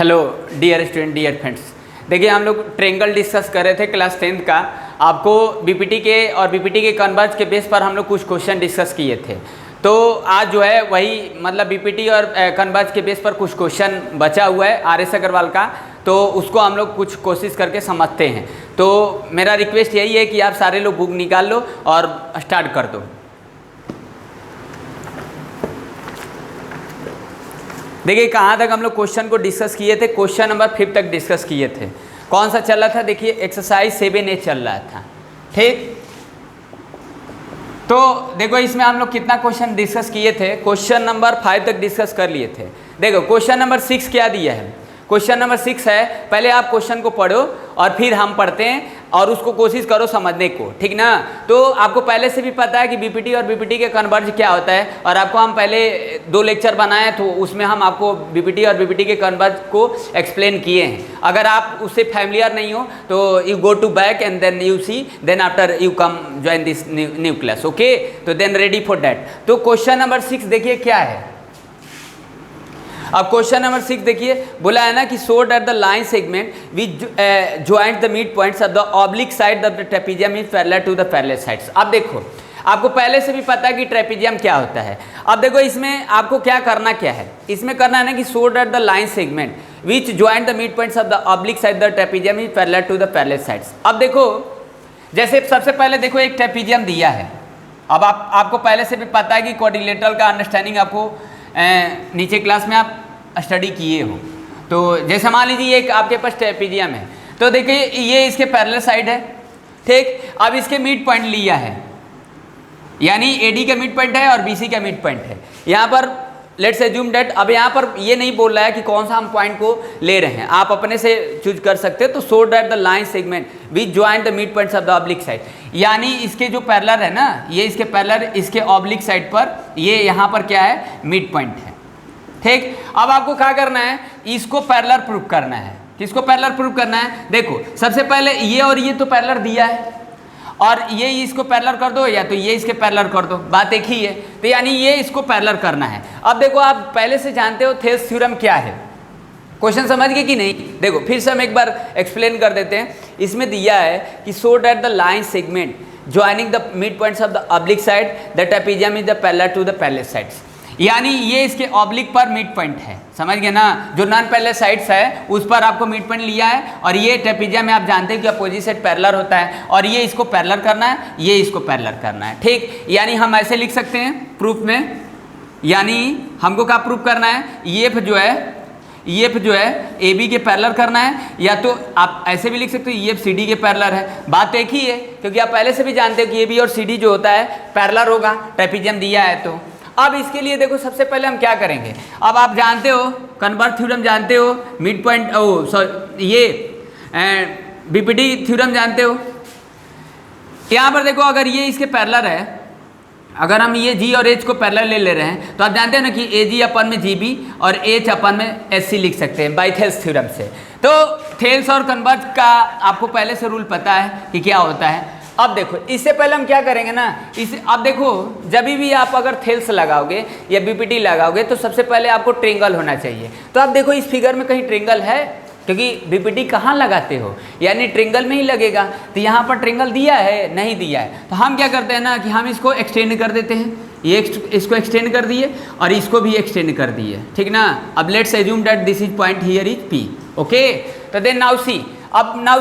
Hello dear student, dear friends. देखिए हम लोग ट्रेंगल डिस्कस कर रहे थे क्लास 10th का। आपको बीपीटी के और बीपीटी के कन्वर्ज के बेस पर हम लोग कुछ क्वेश्चन डिस्कस किए थे। तो आज जो है वही मतलब बीपीटी और कन्वर्ज के बेस पर कुछ क्वेश्चन बचा हुआ है आर.एस. अग्रवाल का, तो उसको हम लोग कुछ कोशिश करके समझते हैं। तो मेरा रिक्वेस्ट यही है कि आप सारे लोग बुक निकाल लो और स्टार्ट कर दो। देखिए कहाँ तक हम लोग क्वेश्चन को डिस्कस किए थे। क्वेश्चन नंबर 5 तक डिस्कस किए थे। कौन सा चल रहा था? देखिए एक्सरसाइज 7A चल रहा था। ठीक, तो देखो इसमें हम लोग कितना क्वेश्चन डिस्कस किए थे। क्वेश्चन नंबर 5 तक डिस्कस कर लिए थे। देखो क्वेश्चन नंबर 6 क्या दिया है। क्वेश्चन नंबर 6 है, पहले आप क्वेश्चन को पढ़ो और फिर हम पढ़ते हैं और उसको कोशिश करो समझने को, ठीक ना। तो आपको पहले से भी पता है कि बीपीटी और बीपीटी के कन्वर्ज क्या होता है, और आपको हम पहले 2 लेक्चर बनाए तो उसमें हम आपको बीपीटी और बीपीटी के कन्वर्ज को एक्सप्लेन किए हैं। अगर आप उससे फैमिलियर नहीं हो तो you go to back and then you see, then after you come join this new class, okay. तो देन रेडी फॉर दैट। तो क्वेश्चन नंबर 6 देखिए क्या है। अब क्वेश्चन नंबर 6 देखिए, बोला है ना कि show that the line segment which joint the mid points of the oblique side of the trapezium is parallel to the parallel sides. अब देखो आपको पहले से भी पता है कि ट्रेपेजियम क्या होता है। अब देखो इसमें आपको क्या करना क्या है, इसमें करना है ना कि show that the line segment which joint the mid points of the oblique side the trapezium is parallel to the parallel sides. अब देखो जैसे सबसे पहले देखो एक ट्रेपेजियम दिया है। अब आपको पहले से भी पता है कि क्वाड्रिलेटरल का अंडरस्टैंडिंग आपको नीचे क्लास में आप स्टडी किए हो। तो जैसे मान लीजिए एक आपके पास ट्रेपेजियम है, तो देखिए ये इसके पैरेलल साइड है, ठीक। अब इसके मिड पॉइंट लिया है, यानी एडी का मिड पॉइंट है और बीसी का मिड पॉइंट है। यहाँ पर लेट्स एज्यूम दैट, अब यहाँ पर ये नहीं बोल रहा है कि कौन सा हम पॉइंट को ले रहे हैं, आप अपने से चूज कर सकते हैं। तो show that the line segment which joint the mid points of the oblique side, यानी इसके जो पैरेलल है ना, ये इसके पैरेलल इसके ऑब्लिक साइड पर ये यहाँ पर क्या है, मिड पॉइंट है, ठीक। अब आपको क्या करना है, इसको पैरेलल प्रूव करना है। किसको पैरेलल प्रूव करना है? देखो सबसे पहले ये और ये तो पैरेलल दिया है, और ये इसको पैरेलल कर दो या तो ये इसके पैरेलल कर दो, बात एक ही है। तो यानी ये इसको पैरेलल करना है। अब देखो आप पहले से जानते हो थेल्स थ्योरम क्या है। क्वेश्चन समझ गए कि नहीं? देखो फिर से हम एक बार एक्सप्लेन कर देते हैं। इसमें दिया है कि show that the line segment joining the mid points of the oblique side the trapezium is the parallel to the parallel sides, यानी ये इसके ऑब्लिक पर मिड पॉइंट है, समझ गए ना। जो नॉन पैरेलल साइड्स है उस पर आपको मिड पॉइंट लिया है, और ये ट्रेपेजियम में आप जानते हैं कि अपोजिट साइड पैरेलल होता है, और ये इसको पैरेलल करना है, ये इसको पैरेलल करना है, ठीक। यानी हम ऐसे लिख सकते हैं प्रूफ में, यानी हमको क्या प्रूफ करना है, ये जो है ए बी के पैरेलल करना है, या तो आप ऐसे भी लिख सकते हो ये सी डी के पैरेलल है। बात एक ही है, क्योंकि आप पहले से भी जानते हो कि ए बी और सी डी जो होता है पैरेलल होगा, ट्रेपेजियम दिया है। तो अब इसके लिए देखो सबसे पहले हम क्या करेंगे। अब आप जानते हो कन्वर्ज थ्योरम जानते हो, मिड पॉइंट ये बीपीटी थ्योरम जानते हो। यहाँ पर देखो अगर ये इसके पैरेलल है, अगर हम ये जी और एच को पैरेलल ले रहे हैं, तो आप जानते हैं ना कि ए जी अपन में जी बी और एच अपन में एस सी लिख सकते हैं बाई थेल्स थ्योरम से। तो थेल्स और कन्वर्ज का आपको पहले से रूल पता है कि क्या होता है। अब देखो इससे पहले हम क्या करेंगे ना, अब देखो जब भी आप अगर थेल्स लगाओगे या बीपीटी लगाओगे तो सबसे पहले आपको ट्रेंगल होना चाहिए। तो आप देखो इस फिगर में कहीं ट्रेंगल है, क्योंकि बीपीटी कहाँ लगाते हो, यानी ट्रेंगल में ही लगेगा। तो यहाँ पर ट्रेंगल दिया है, नहीं दिया है, तो हम क्या करते हैं ना कि हम इसको एक्सटेंड कर देते हैं। ये इसको एक्सटेंड कर दिए और इसको भी एक्सटेंड कर दिए, ठीक ना। अब let's assume that this is point here is P, okay. तो देन नाउ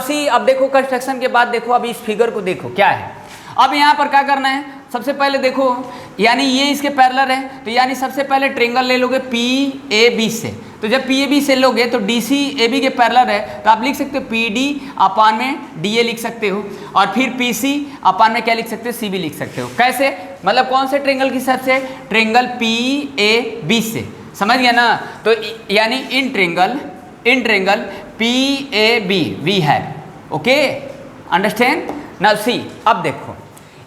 सी, अब देखो कंस्ट्रक्शन के बाद देखो अब इस फिगर को देखो क्या है। अब यहाँ पर क्या करना है, सबसे पहले देखो यानी ये इसके पैरेलल है, तो यानी सबसे पहले ट्रेंगल ले लोगे पी ए बी से। तो जब पी ए बी से लोगे तो डी सी ए बी के पैरेलल है, तो आप लिख सकते हो पी डी अपान में डी ए लिख सकते हो, और फिर पी सी अपान में क्या लिख सकते हो, सी बी लिख सकते हो। कैसे, मतलब कौन से ट्रेंगल की हिसाब से, ट्रेंगल पी ए बी से, समझ गया ना। तो यानी in triangle P A B we have, okay, understand. Now see, अब देखो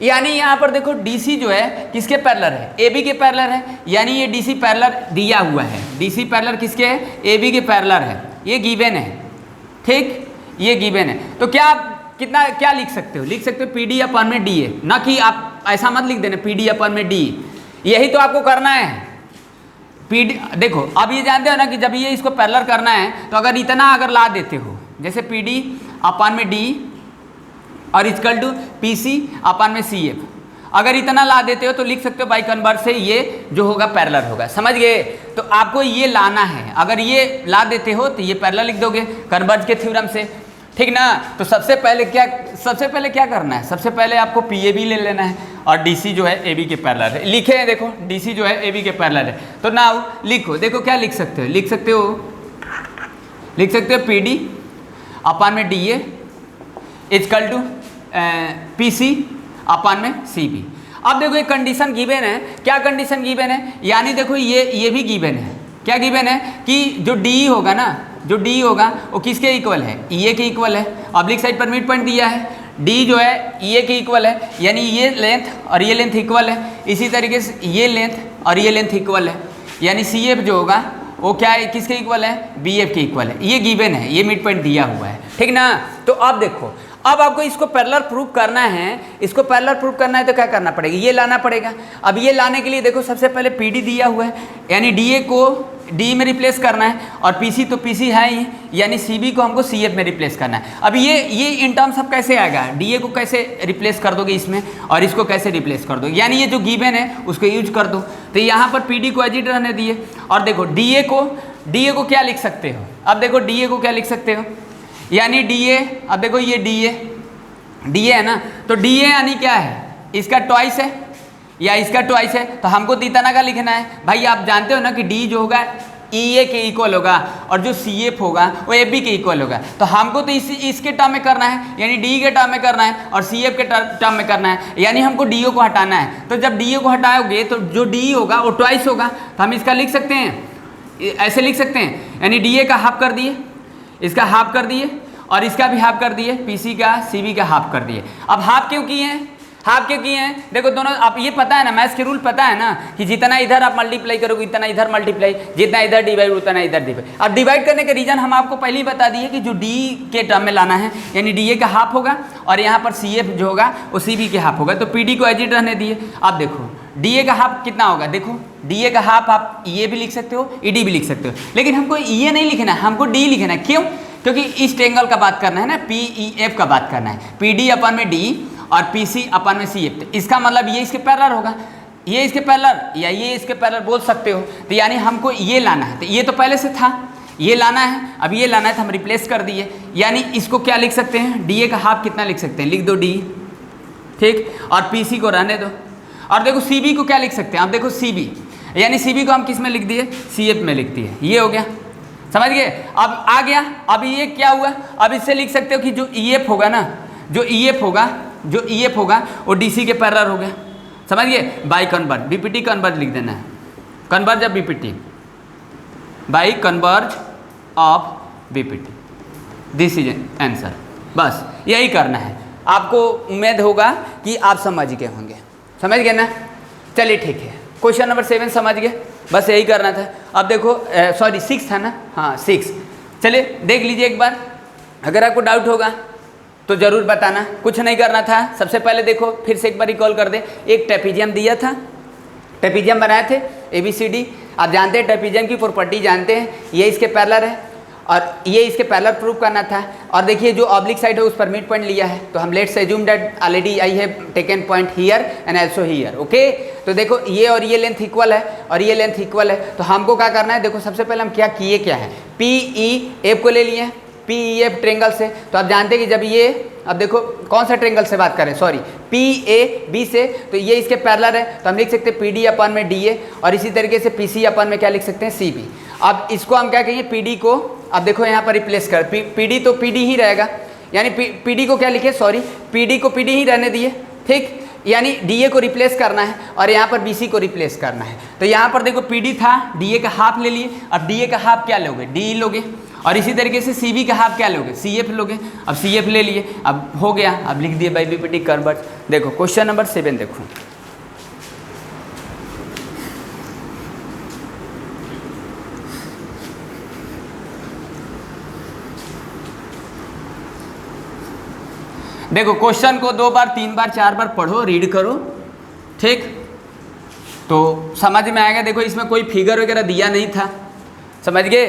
यानी यहाँ पर देखो DC जो है किसके पैरेलल है, AB के पैरेलल है, यानी ये DC पैरेलल दिया हुआ है। DC पैरेलल किसके है, AB के पैरेलल है, ये गिवन है, ठीक, ये गिवन है। तो क्या लिख सकते हो, लिख सकते हो PD अपन में DA, ना कि आप ऐसा मत लिख देना PD अपन में D, यही तो आपको करना है। PD देखो, अब ये जानते हो ना कि जब ये इसको पैरेलल करना है तो अगर इतना अगर ला देते हो, जैसे PD अपान में D और इक्वल टू PC अपान में CF, अगर इतना ला देते हो तो लिख सकते हो बाई कन्वर्स से ये जो होगा पैरेलल होगा। समझ गए? तो आपको ये लाना है, अगर ये ला देते हो तो ये पैरेलल लिख दोगे कन्वर्ज के थ्योरम से, ठीक ना। तो सबसे पहले क्या करना है, सबसे पहले आपको PAB ले लेना है और DC जो है AB के पैरेलल है। लिखे हैं देखो, DC जो है AB के पैरेलल है। तो नाउ लिखो, देखो क्या लिख सकते हो, लिख सकते हो PD अपान में DA इक्वल टू PC अपान में CB। अब देखो एक कंडीशन गिवन है, क्या कंडीशन गिवन है, यानी देखो ये भी गिवन है, क्या गिवन है कि जो DE होगा ना, जो D होगा वो किसके इक्वल है, EA के इक्वल है। ऑब्लिक साइड पर मिड पॉइंट दिया है, D जो है EA के इक्वल है, यानी ये लेंथ और ये लेंथ इक्वल है। इसी तरीके से ये लेंथ और ये लेंथ इक्वल है, यानी CF जो होगा वो क्या है, किसके इक्वल है, BF के इक्वल है। ये गिवन है, ये मिड पॉइंट दिया हुआ है, ठीक ना। तो अब देखो, अब आपको इसको पैरेलल प्रूव करना है, इसको पैरेलल प्रूव करना है तो क्या करना पड़ेगा, ये लाना पड़ेगा। अब ये लाने के लिए देखो सबसे पहले PD दिया हुआ है, यानी DA को D में रिप्लेस करना है और PC तो PC है ही, यानी CB को हमको CF में रिप्लेस करना है। अब ये इन टर्म्स अब कैसे आएगा, DA को कैसे रिप्लेस कर दोगे इसमें और इसको कैसे रिप्लेस कर दोगे, यानी ये जो गिवन है उसको यूज कर दो। तो यहाँ पर PD को एज इट रहने दिए और देखो DA को क्या लिख सकते हो, अब देखो DA को क्या लिख सकते हो, यानी DA, अब देखो ये DA है ना, तो DA यानी क्या है, इसका ट्वाइस है या इसका ट्वाइस है, तो हमको तो इतना का लिखना है। भाई आप जानते हो ना कि D जो होगा EA के इक्वल होगा और जो CF होगा वो AB के इक्वल होगा। तो हमको तो इसके टर्म में करना है, यानी D के टर्म में करना है और CF के टर्म में करना है, यानी हमको DO को हटाना है। तो जब DO को हटाओगे तो जो D होगा वो ट्वाइस होगा, तो हम इसका लिख सकते हैं, ऐसे लिख सकते हैं, यानी DA का हाफ कर दिए, इसका हाफ कर दिए और इसका भी हाफ कर दिए, PC का CB का हाफ कर दिए। अब हाफ क्यों किए हैं, हाफ क्यों किए हैं, देखो दोनों, आप ये पता है ना, मैथ्स के रूल पता है ना कि जितना इधर आप मल्टीप्लाई करोगे इतना इधर मल्टीप्लाई, जितना इधर डिवाइड उतना इधर डिवाइड। अब डिवाइड करने के रीजन हम आपको पहले ही बता दिए कि जो D के टर्म में लाना है, यानी DA का हाफ होगा और यहाँ पर CF जो होगा वो CB के हाफ होगा। तो PD को एज इट रहने दिए। अब देखो DA का हाफ कितना होगा, देखो DA का हाफ आप EA भी लिख सकते हो, ED भी लिख सकते हो, लेकिन हमको EA नहीं लिखना है, हमको D लिखना है। क्यों? क्योंकि इस ट्रायंगल का बात करना है ना, PEF का बात करना है, PD अपान में D और PC अपान में CF। तो इसका मतलब ये इसके पैरेलल होगा, ये इसके पैरेलल या ये इसके पैरेलल बोल सकते हो। तो यानी हमको ये लाना है, तो ये तो पहले से था, ये लाना है, अब ये लाना है तो हम रिप्लेस कर दिए। यानी इसको क्या लिख सकते हैं, DA का हाफ कितना लिख सकते हैं, लिख दो D, ठीक, और PC को रहने दो। और देखो CB को क्या लिख सकते हैं, आप देखो CB, यानी CB को हम किस में लिख दिए, CF में लिख दिए, ये हो गया, समझ गए। अब आ गया, अब ये क्या हुआ, अब इससे लिख सकते हो कि जो EF होगा ना, जो EF होगा वो DC के पैरेलल हो गया, समझ गए। बाई कन्वर्ज, BPT कन्वर्ज लिख देना है, converse of BPT, by converse of BPT, this is answer. बस यही करना है, आपको उम्मीद होगा कि आप समझ गए होंगे, समझ गए ना। चलिए ठीक है, क्वेश्चन नंबर 7 समझ गए, बस यही करना था। अब देखो सॉरी 6 था ना, हाँ 6, चलिए देख लीजिए एक बार, अगर आपको डाउट होगा तो ज़रूर बताना। कुछ नहीं करना था, सबसे पहले देखो फिर से एक बार रिकॉल कर दे, एक ट्रेपीजियम दिया था, ट्रेपीजियम बनाए थे ABCD, आप जानते हैं ट्रेपीजियम की प्रॉपर्टी जानते हैं, ये इसके पैरेलल है और ये इसके पैरेलल प्रूव करना था। और देखिए जो ऑब्लिक साइड है उस पर मिड पॉइंट लिया है, तो हम let's assume that already I have taken point here and also here, okay. तो देखो ये और ये लेंथ इक्वल है और ये लेंथ इक्वल है, तो हमको क्या करना है, देखो सबसे पहले हम क्या किए, क्या है PEF को ले लिए हैं, PEF ट्रेंगल से। तो आप जानते हैं कि जब ये, अब देखो कौन सा ट्रेंगल से बात करें, सॉरी PAB से, तो ये इसके पैरेलल है, तो हम लिख सकते हैं PD अपान में DA और इसी तरीके से PC अपान में क्या लिख सकते हैं, CB। अब इसको हम क्या कहेंगे, PD को, अब देखो यहाँ पर रिप्लेस कर, PD तो PD ही रहेगा, यानी PD को क्या लिखे, सॉरी PD को PD ही रहने दिए, ठीक, यानी DA को रिप्लेस करना है और यहाँ पर BC को रिप्लेस करना है। तो यहाँ पर देखो PD था, DA का हाफ ले लिए, अब DA का हाफ क्या लोगे, D लोगे, और इसी तरीके से CB का हाफ क्या लोगे, CF लोगे। अब CF ले लिए, अब हो गया, अब लिख दिए बाई BPT कन्वर्ज। देखो क्वेश्चन नंबर 7 देखो, देखो क्वेश्चन को 2 बार 3 बार 4 बार पढ़ो, रीड करो, ठीक। तो समझ में आएगा। देखो इसमें कोई फिगर वगैरह दिया नहीं था, समझ गए,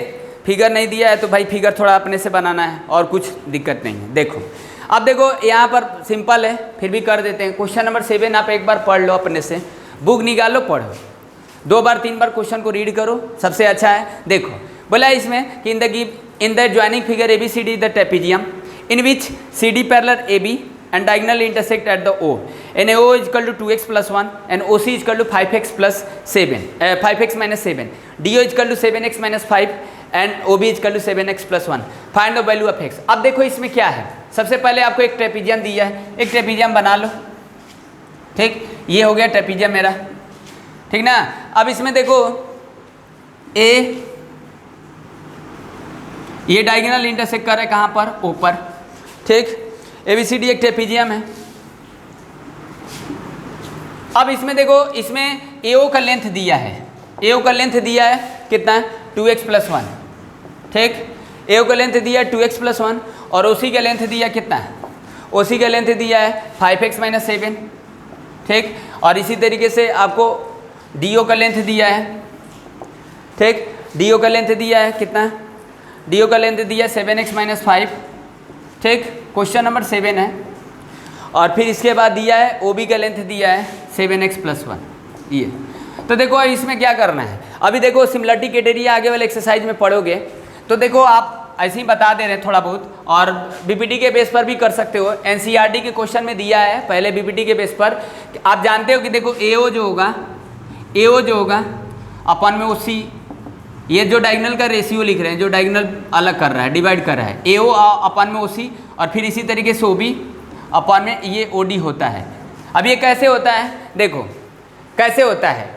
फिगर नहीं दिया है तो भाई फिगर थोड़ा अपने से बनाना है और कुछ दिक्कत नहीं है। देखो अब देखो यहाँ पर सिंपल है, फिर भी कर देते हैं। क्वेश्चन नंबर 7 आप एक बार पढ़ लो अपने से, बुक निकालो पढ़ो, 2 बार 3 बार क्वेश्चन को रीड करो, सबसे अच्छा है। देखो बोला इसमें कि in the joining figure ABCD is the trapezium in which CD parallel AB and diagonally intersect at the O and AO is equal to 2x plus 1 and OC is equal to 5x plus 7 5x minus 7 DO is equal to 7x minus 5 and OB is equal to 7x plus 1 find the value of x। अब देखो इसमें क्या है, सबसे पहले आपको एक trapezium दिया है, एक ट्रेपेजियम बना लो, ठीक, ये हो गया ट्रेपेजियम मेरा, ठीक ना। अब इसमें देखो A ये डायगोनल इंटरसेक्ट कर रहा है कहाँ पर, O पर, ठीक। ABCD एक ट्रेपेजियम है। अब इसमें देखो इसमें AO का लेंथ दिया है, AO का लेंथ दिया है कितना, 2x plus 1, ठीक। AO का लेंथ दिया है 2x plus 1 और OC का लेंथ दिया कितना, OC का लेंथ दिया है 5x minus 7, ठीक। और इसी तरीके से आपको DO का लेंथ दिया है, ठीक, DO का लेंथ दिया है कितना, DO का लेंथ दिया है 7x minus 5, ठीक, क्वेश्चन नंबर 7 है। और फिर इसके बाद दिया है OB का लेंथ दिया है 7x plus 1 ये। तो देखो इसमें क्या करना है, अभी देखो सिमिलरिटी क्राइटेरिया आगे वाले एक्सरसाइज में पढ़ोगे तो देखो आप ऐसे ही बता दे रहे हैं थोड़ा बहुत, और BPT के बेस पर भी कर सकते हो। NCERT के क्वेश्चन में दिया है पहले BPT के बेस पर, आप जानते हो कि देखो AO जो होगा अपन में OC, ये जो डायगोनल का रेशियो लिख रहे हैं, जो डायगोनल अलग कर रहा है, डिवाइड कर रहा है, AO अपन में OC, और फिर इसी तरीके से OB अपन में ये OD होता है। अब ये कैसे होता है, देखो कैसे होता है,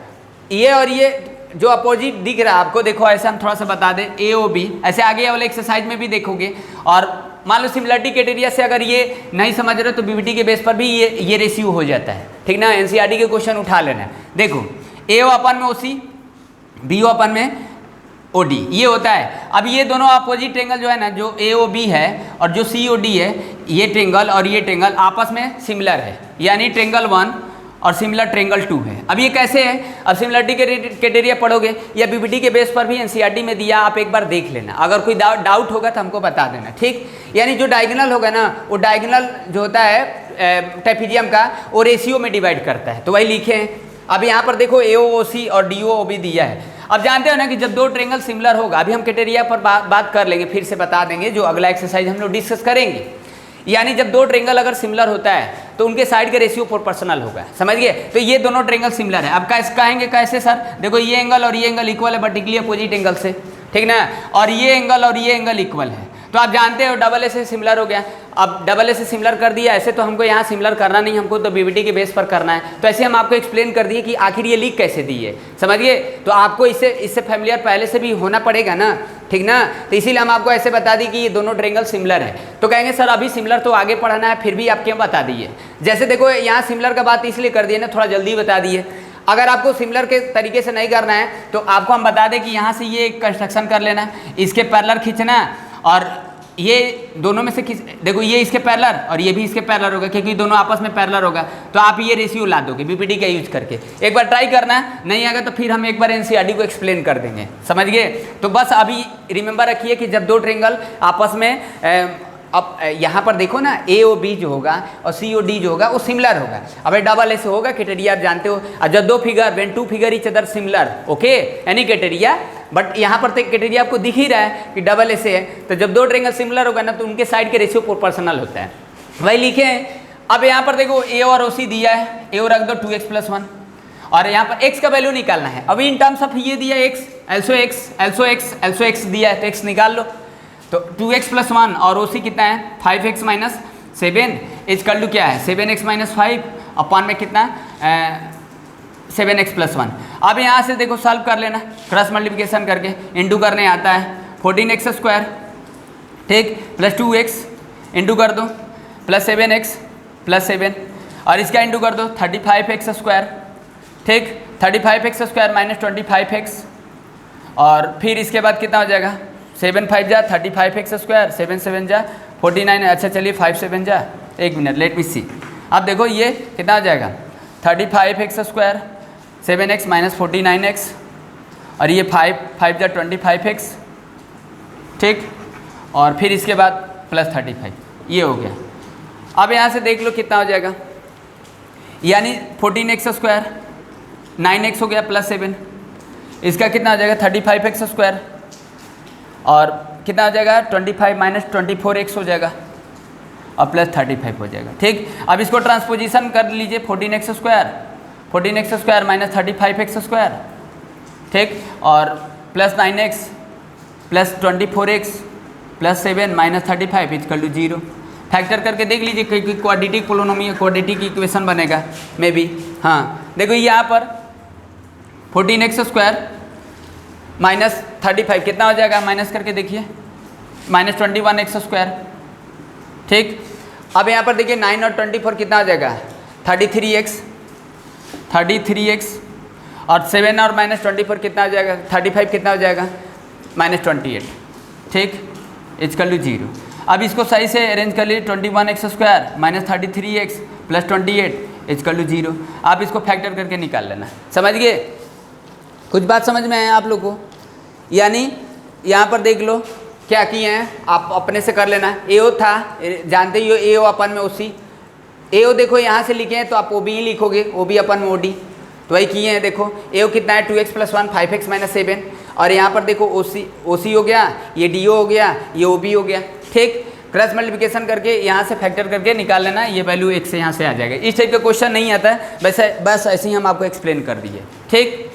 ये और ये जो अपोजिट दिख रहा है आपको, देखो ऐसे हम थोड़ा सा बता दें, AOB ऐसे आगे वाले एक्सरसाइज में भी देखोगे। और मान लो सिमिलरिटी क्राइटेरिया से अगर ये नहीं समझ रहे तो BPT के बेस पर भी ये रेशियो हो जाता है, ठीक ना। NCERT के क्वेश्चन उठा लेना है। देखो AO अपन में OC, BO अपन में OD, ये होता है। अब ये दोनों अपोजिट ट्रेंगल जो है ना, जो AOB है और जो COD है, ये ट्रेंगल और ये ट्रेंगल आपस में सिमिलर है, यानी ट्रेंगल 1 और सिमिलर ट्रेंगल 2 है। अब ये कैसे है, अब सिमिलरिटी क्राइटेरिया पढ़ोगे या BPT के बेस पर भी NCERT में दिया, आप एक बार देख लेना, अगर कोई डाउट होगा तो हमको बता देना, ठीक। यानी जो डायगोनल होगा ना, वो डायगोनल जो होता है ट्रेपेजियम का, वो रेशियो में डिवाइड करता है, तो वही लिखे हैं। अब यहाँ पर देखो AOC और DOOB दिया है। अब जानते हो ना कि जब दो ट्रेंगल सिमिलर होगा, अभी हम क्राइटेरिया पर बात कर लेंगे, फिर से बता देंगे, जो अगला एक्सरसाइज हम लोग डिस्कस करेंगे। यानी जब दो ट्रेंगल अगर सिमिलर होता है तो उनके साइड का रेशियो प्रोपोर्शनल होगा, समझ गए। तो ये दोनों ट्रेंगल सिमिलर है। अब कैसे कहेंगे, कैसे सर, देखो ये एंगल और ये एंगल इक्वल है वर्टिकली अपोजिट एंगल से, ठीक ना, और ये एंगल और ये एंगल इक्वल है, तो आप जानते हो डबल ए से सिमिलर हो गया। अब डबल ए से सिमिलर कर दिया, ऐसे तो हमको यहाँ सिमिलर करना नहीं, हमको तो BPT के बेस पर करना है। तो ऐसे हम आपको एक्सप्लेन कर दिए कि आखिर ये लीक कैसे दी है, समझिए। तो आपको इससे फैमिलियर पहले से भी होना पड़ेगा ना, ठीक ना। तो इसीलिए हम आपको ऐसे बता दी कि ये दोनों ट्रेंगल सिमिलर है। तो कहेंगे सर अभी सिमिलर तो आगे पढ़ाना है, फिर भी आप क्यों बता दिए। जैसे देखो यहाँ सिमिलर का बात इसलिए कर दिए ना, थोड़ा जल्दी बता दिए। अगर आपको सिमिलर के तरीके से नहीं करना है तो आपको हम बता दें कि यहाँ से ये कंस्ट्रक्शन कर लेना, इसके पैरेलल खींचना, और ये दोनों में से देखो ये इसके पैरेलल और ये भी इसके पैरेलल होगा, क्योंकि दोनों आपस में पैरेलल होगा। तो आप ये रेशियो ला दोगे BPT का यूज करके। एक बार ट्राई करना है, नहीं आएगा तो फिर हम एक बार NCERT को एक्सप्लेन कर देंगे, समझ गए। तो बस अभी रिमेंबर रखिए कि जब दो ट्रेंगल आपस में अब यहाँ पर देखो ना, AOB जो होगा और COD जो होगा वो सिमिलर होगा। अब डबल ऐसे होगा क्राइटेरिया, आप जानते हो, जब दो figure, when two figure each other similar, okay, any criteria. But यहाँ पर तो क्राइटेरिया आपको दिख ही रहा है कि डबल ऐसे है, तो जब दो ट्रेंगल सिमिलर होगा ना तो उनके साइड के रेशियो प्रोपोर्शनल होता है, वही लिखे हैं। अब यहाँ पर देखो A और OC दिया है, AO रख दो 2x + 1, और यहाँ पर x का वैल्यू निकालना है। अभी इन टर्म्स ऑफ ये दिया x, also x दिया है, तो x निकाल लो। तो 2x + 1 और OC कितना है 5x - 7 इक्वल टू क्या है 7x - 5 अपॉन में कितना 7x + 1। अब यहाँ से देखो सॉल्व कर लेना, क्रॉस मल्टीप्लिकेशन करके इंटू करने आता है 14x², ठीक, प्लस 2x इंटू कर दो प्लस 7x + 7, और इसका इंटू कर दो 35x², ठीक, 35x² - 25x, और फिर इसके बाद कितना हो जाएगा 7 5 जा 35x², 7 7 जा 49। अच्छा चलिए 5 7 जा, एक मिनट लेट मी सी। अब देखो ये कितना हो जाएगा 35x² 7x माइनस 49x, और ये 5 जा 25x, ठीक, और फिर इसके बाद प्लस 35, ये हो गया। अब यहाँ से देख लो कितना हो जाएगा, यानी 14x स्क्वायर 9x हो गया प्लस 7, इसका कितना हो जाएगा 35x स्क्वायर, और कितना हो जाएगा 25 माइनस 24x हो जाएगा और प्लस 35 हो जाएगा, ठीक। अब इसको ट्रांसपोजिशन कर लीजिए, 14x square minus 35x square, ठीक, और plus 9x plus 24x plus 7 minus 35 equal to 0। Factor करके देख लीजिए कि क्वाड्रेटिक पोलिनोमियल क्वाड्रेटिक इक्वेशन बनेगा मे बी। हाँ देखो यहाँ पर 14x स्क्वायर माइनस 35 कितना हो जाएगा, माइनस करके देखिए, माइनस 21x स्क्वायर, ठीक। अब यहाँ पर देखिए 9 और 24 कितना हो जाएगा 33x, और 7 और माइनस 24 कितना हो जाएगा 35 कितना हो जाएगा माइनस 28, ठीक, इक्वल टू 0। अब इसको सही से अरेंज कर लीजिए, 21x square minus 33x plus 28 equal to 0। आप इसको फैक्टर करके निकाल लेना, समझ गए, कुछ बात समझ में आए आप लोग को। यानी यहाँ पर देख लो क्या किए हैं, आप अपने से कर लेना। AO था, जानते ही हो AO अपन में OC, AO देखो यहाँ से लिखे हैं तो आप OB ही लिखोगे, OB अपन में OD, तो वही किए हैं। देखो AO कितना है 2x प्लस 1 5x माइनस 7, और यहाँ पर देखो OC हो गया, ये DO हो गया, ये OB हो गया, ठीक। क्रॉस मल्टीप्लिकेशन करके यहाँ से फैक्टर करके निकाल लेना, ये वैल्यू 1 से यहाँ से आ जाएगा। इस टाइप का क्वेश्चन नहीं आता है, वैसे बस ऐसे ही हम आपको एक्सप्लेन कर दिए, ठीक।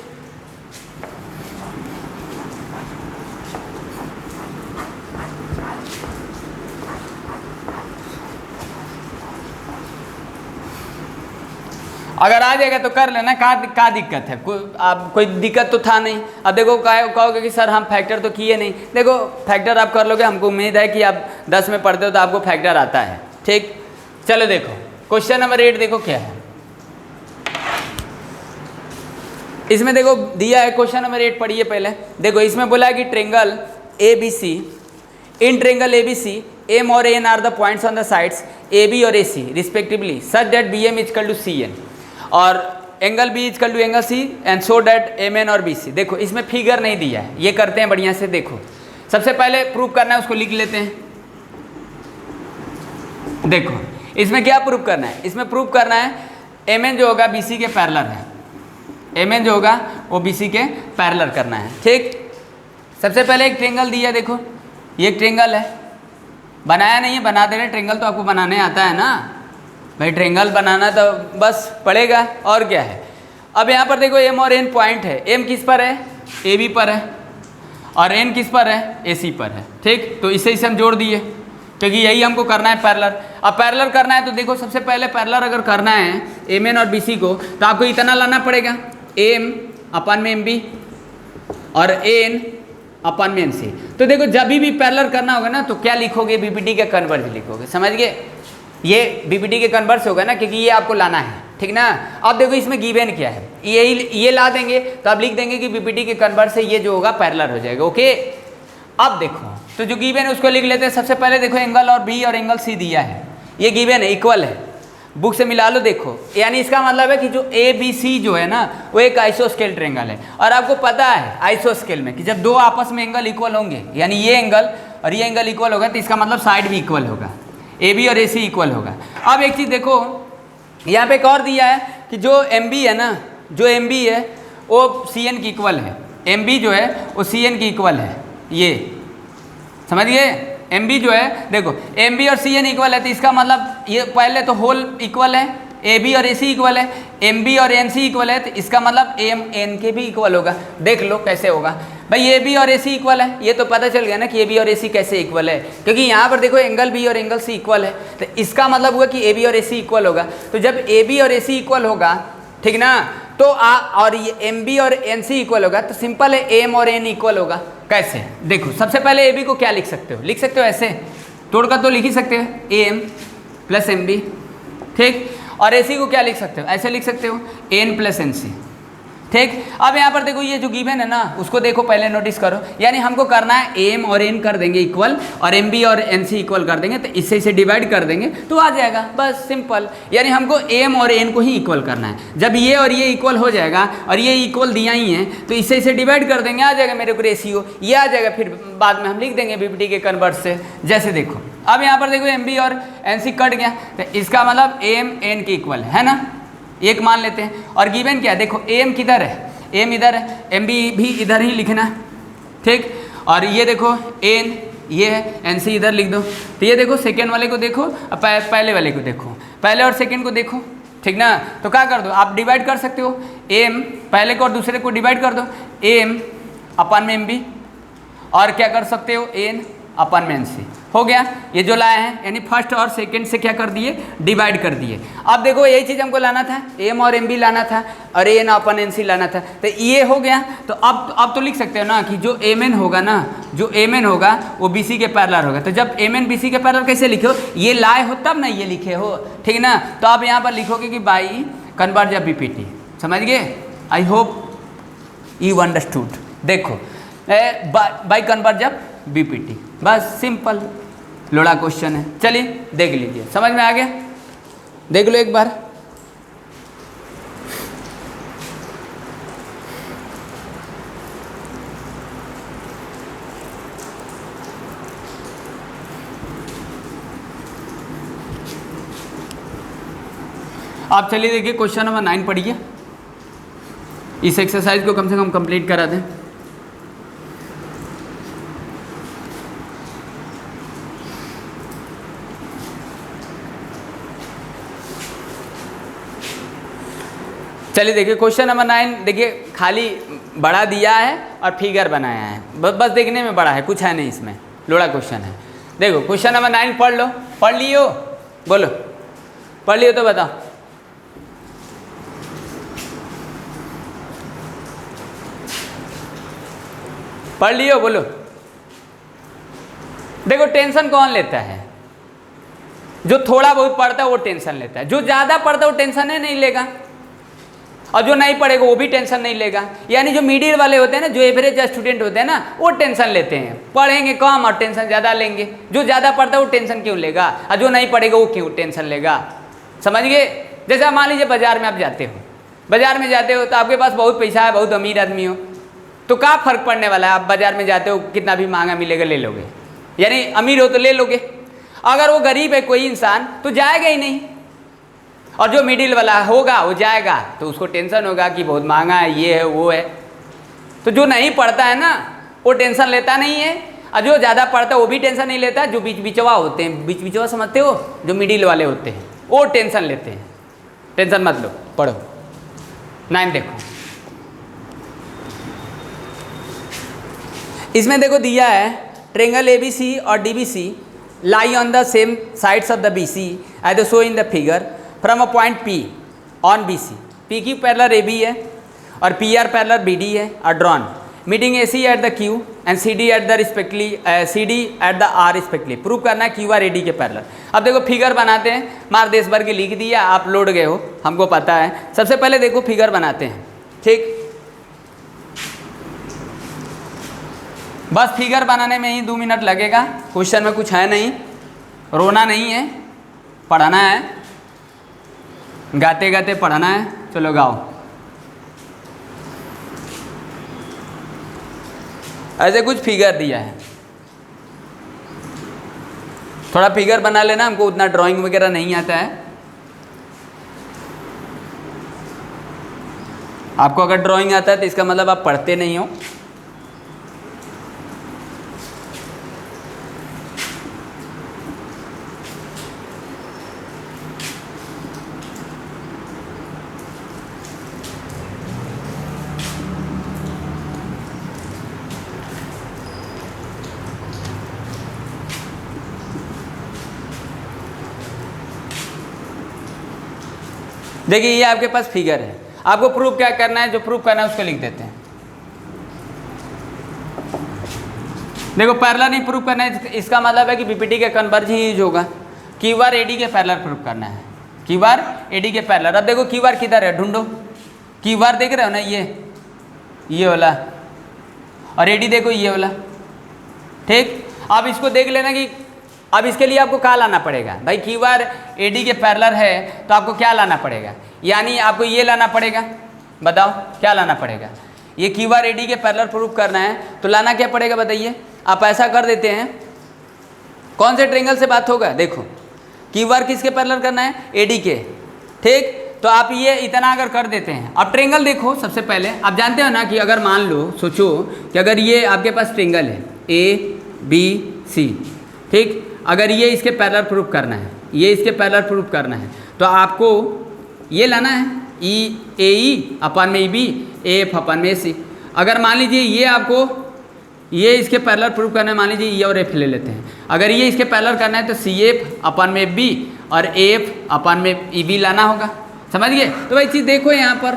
अगर आ जाएगा तो कर लेना, का दिक्कत है, कोई दिक्कत तो था नहीं। अब देखो कहोगे कि सर हम फैक्टर तो किए नहीं, देखो फैक्टर आप कर लोगे, हमको उम्मीद है कि आप 10 में पढ़ते हो तो आपको फैक्टर आता है, ठीक। चलो देखो क्वेश्चन नंबर 8 देखो क्या है, इसमें देखो दिया है क्वेश्चन नंबर 8 पढ़िए पहले। देखो इसमें बोला है कि triangle ABC, in triangle ABC M और N are the points on the sides AB और AC respectively such that BM equal to CN और angle B equal to angle C and so that MN और BC। देखो इसमें figure नहीं दिया है, ये करते हैं बढ़िया से। देखो सबसे पहले प्रूव करना है, उसको लिख लेते हैं। देखो इसमें क्या प्रूव करना है, इसमें प्रूव करना है MN जो होगा BC के पैरेलल है, MN जो होगा वो BC के पैरेलल करना है, ठीक। सबसे पहले एक ट्रेंगल दिया, देखो ये एक ट्रेंगल है, बनाया नहीं है, बना दे रहे। ट्रेंगल तो आपको बनाने आता है ना भाई, ट्रेंगल बनाना तो बस पड़ेगा, और क्या है। अब यहाँ पर देखो M और N पॉइंट है, M किस पर है AB पर है, और N किस पर है AC पर है, ठीक। तो इसे हम जोड़ दिए क्योंकि यही हमको करना है पैरेलल। अब पैरेलल करना है तो देखो सबसे पहले पैरेलल अगर करना है MN और BC को तो आपको इतना लाना पड़ेगा, M अपन में MB और N अपन में NC। तो देखो जब भी पैरेलल करना होगा ना तो क्या लिखोगे, BPD के कन्वर्स लिखोगे, समझ गए। ये BPD के कन्वर्स होगा ना, क्योंकि ये आपको लाना है, ठीक ना। अब देखो इसमें गिवन क्या है, ये ला देंगे तो आप लिख देंगे कि BPD के कन्वर्स से ये जो होगा पैरेलल हो जाएगा, ओके। अब देखो तो जो गिवन है उसको लिख लेते हैं। सबसे पहले देखो एंगल और B और एंगल C दिया है, ये गिवन है, इक्वल है, बुक से मिला लो। देखो यानी इसका मतलब है कि जो ABC जो है ना वो एक आइसोस्केल ट्रेंगल है, और आपको पता है आइसोस्केल में कि जब दो आपस में एंगल इक्वल होंगे, यानी ये एंगल और ये एंगल इक्वल होगा तो इसका मतलब साइड भी इक्वल होगा, AB और AC इक्वल होगा। अब एक चीज़ देखो यहाँ पे एक और दिया है कि जो MB है ना, जो MB है वो CN की इक्वल है, MB जो है वो CN की इक्वल है, ये समझ गए। MB जो है देखो MB और CN इक्वल है तो इसका मतलब ये पहले तो होल इक्वल है, AB और AC इक्वल है, MB और NC इक्वल है तो इसका मतलब MN के भी इक्वल होगा। देख लो कैसे होगा भाई, AB और AC इक्वल है, ये तो पता चल गया ना कि AB और AC कैसे इक्वल है, क्योंकि यहाँ पर देखो एंगल B और एंगल C इक्वल है तो इसका मतलब हुआ कि AB और AC इक्वल होगा। तो जब AB और AC इक्वल होगा, ठीक ना, तो और ये MB और NC इक्वल होगा तो सिंपल है M और N इक्वल होगा। कैसे, देखो सबसे पहले AB को क्या लिख सकते हो, लिख सकते हो ऐसे तोड़कर तो लिख ही सकते हो AM प्लस MB, ठीक। और AC को क्या लिख सकते हो, ऐसे लिख सकते हो N प्लस NC, ठीक। अब यहाँ पर देखो ये जो गिवन है ना उसको देखो पहले नोटिस करो, यानी हमको करना है एम और एन कर देंगे इक्वल और एम बी और एन सी इक्वल कर देंगे, तो इससे इसे डिवाइड कर देंगे तो आ जाएगा, बस सिंपल। यानी हमको एम और एन को ही इक्वल करना है। जब ये और ये इक्वल हो जाएगा और ये इक्वल दिया ही है तो इससे इसे डिवाइड कर देंगे, आ जाएगा मेरे को रेशियो, ये आ जाएगा, फिर बाद में हम लिख देंगे बीपीटी के कन्वर्ट से। जैसे देखो अब यहाँ पर देखो एम बी और एन सी कट गया, तो इसका मतलब एम एन के इक्वल है ना, एक मान लेते हैं। और गिवन क्या है, देखो एम किधर है, एम इधर है, एम बी भी इधर ही लिखना, ठीक। और ये देखो एन ये है, एन सी इधर लिख दो। तो ये देखो सेकेंड वाले को देखो, पहले वाले को देखो, पहले और सेकेंड को देखो, ठीक ना। तो क्या कर दो, आप डिवाइड कर सकते हो, एम पहले को और दूसरे को डिवाइड कर दो, एम अपन में एम बी, और क्या कर सकते हो एन अपन में एन सी, हो गया। ये जो लाए हैं यानी फर्स्ट और सेकंड से क्या कर दिए, डिवाइड कर दिए। अब देखो यही चीज़ हमको लाना था, एम और एम बी लाना था और एन अपन एन सी लाना था, तो ये हो गया। तो अब तो लिख सकते हो ना कि जो एम एन होगा ना, जो एम एन होगा वो बी सी के पैरेलल होगा। तो जब एम एन बी सी के पैरेलल कैसे लिखे हो, ये लाए हो तब ना ये लिखे हो, ठीक ना। तो आप यहाँ पर लिखोगे कि by converse B P T, समझ गए। I hope you understood. देखो by converse B P T, बस सिंपल लोड़ा क्वेश्चन है। चलिए देख लीजिए, समझ में आ गया, देख लो एक बार। आप चलिए देखिए क्वेश्चन नंबर 9 पढ़िए, इस एक्सरसाइज को कम से कम कंप्लीट करा दें। चलिए देखिए क्वेश्चन नंबर 9, देखिए खाली बड़ा दिया है और फिगर बनाया है, बस देखने में बड़ा है, कुछ है नहीं इसमें, लोड़ा क्वेश्चन है। देखो क्वेश्चन नंबर 9 पढ़ लो, पढ़ लियो, बोलो पढ़ लियो तो बताओ। पढ़ लियो, बोलो। देखो टेंशन कौन लेता है, जो थोड़ा बहुत पढ़ता है वो टेंशन लेता है, जो ज़्यादा पढ़ता है वो टेंशन नहीं लेगा, और जो नहीं पढ़ेगा वो भी टेंशन नहीं लेगा। यानी जो मिडिल वाले होते हैं ना, जो एवरेज स्टूडेंट होते हैं ना, वो टेंशन लेते हैं, पढ़ेंगे कम और टेंशन ज़्यादा लेंगे। जो ज़्यादा पढ़ता है वो टेंशन क्यों लेगा, और जो नहीं पढ़ेगा वो क्यों टेंशन लेगा, समझ गए। जैसे मान लीजिए बाजार में आप जाते हो, बाजार में जाते हो तो आपके पास बहुत पैसा है, बहुत अमीर आदमी हो, तो क्या फ़र्क पड़ने वाला है, आप बाजार में जाते हो कितना भी महंगा मिलेगा ले लोगे, यानी अमीर हो तो ले लोगे। अगर वो गरीब है कोई इंसान तो जाएगा ही नहीं, और जो मिडिल वाला होगा वो जाएगा, तो उसको टेंशन होगा कि बहुत महंगा है, ये है वो है। तो जो नहीं पढ़ता है ना वो टेंशन लेता नहीं है, और जो ज़्यादा पढ़ता है वो भी टेंशन नहीं लेता। जो बीच बिचवा होते हैं, बीच बिचवा समझते हो, जो मिडिल वाले होते हैं वो टेंशन लेते हैं। टेंशन मत लो, पढ़ो। 9 देखो, इसमें देखो दिया है ट्रेंगल ए बी सी और D B C lie on the same sides of the B C as show in the figure from a point P on BC। P की पैरेलल AB है और PR पैरेलल BD है और drawn meeting AC at the Q and CD at the respectively CD at the R respectively. Prove करना है QR AD के parallel. अब देखो फिगर बनाते हैं, मार देश भर के लिख दिया, आप लोड गए हो, हमको पता है। सबसे पहले देखो फिगर बनाते हैं, ठीक। बस फिगर बनाने में ही 2 मिनट लगेगा, क्वेश्चन में कुछ है नहीं, रोना नहीं है, पढ़ना है, गाते गाते पढ़ना है। चलो गाओ। ऐसे कुछ फिगर दिया है, थोड़ा फिगर बना लेना, हमको उतना ड्राइंग वगैरह नहीं आता है। आपको अगर ड्राइंग आता है तो इसका मतलब आप पढ़ते नहीं हो। देखिए ये आपके पास फिगर है, आपको प्रूफ क्या करना है, जो प्रूफ करना है उसको लिख देते हैं। देखो पैरेलल नहीं प्रूफ करना है, इसका मतलब है कि बीपीटी के कन्वर्ज ही यूज होगा। क्यूआर एडी के पैरेलल प्रूफ करना है, क्यूआर एडी के पैरेलल। अब देखो क्यूआर किधर है, ढूंढो। क्यूआर देख रहे हो ना, ये ये वाला, और AD देखो ये वाला। ठीक, अब इसको देख लेना कि अब इसके लिए आपको क्या लाना पड़ेगा भाई, QR AD के पैरेलल है तो आपको क्या लाना पड़ेगा, यानी आपको ये लाना पड़ेगा। बताओ क्या लाना पड़ेगा, ये QR AD के पैरेलल प्रूव करना है तो लाना क्या पड़ेगा बताइए। आप ऐसा कर देते हैं, कौन से ट्रेंगल से बात होगा, देखो QR किसके पैरेलल करना है, AD के। ठीक, तो आप ये इतना अगर कर देते हैं, अब ट्रेंगल देखो सबसे पहले आप जानते हो ना कि अगर मान लो, सोचो कि अगर ये आपके पास ट्रेंगल है ABC, ठीक, अगर ये इसके पैरेलल प्रूफ करना है, ये इसके पैरेलल प्रूफ करना है तो आपको ये लाना है AE अपन में EB, AF अपन में AC। अगर मान लीजिए ये आपको ये इसके पैरेलल प्रूफ करना है, मान लीजिए ये और F ले लेते हैं, अगर ये इसके पैरेलल करना है तो CF अपन में B और AF अपन में EB लाना होगा। समझ गए। तो भाई चीज़ देखो यहाँ पर,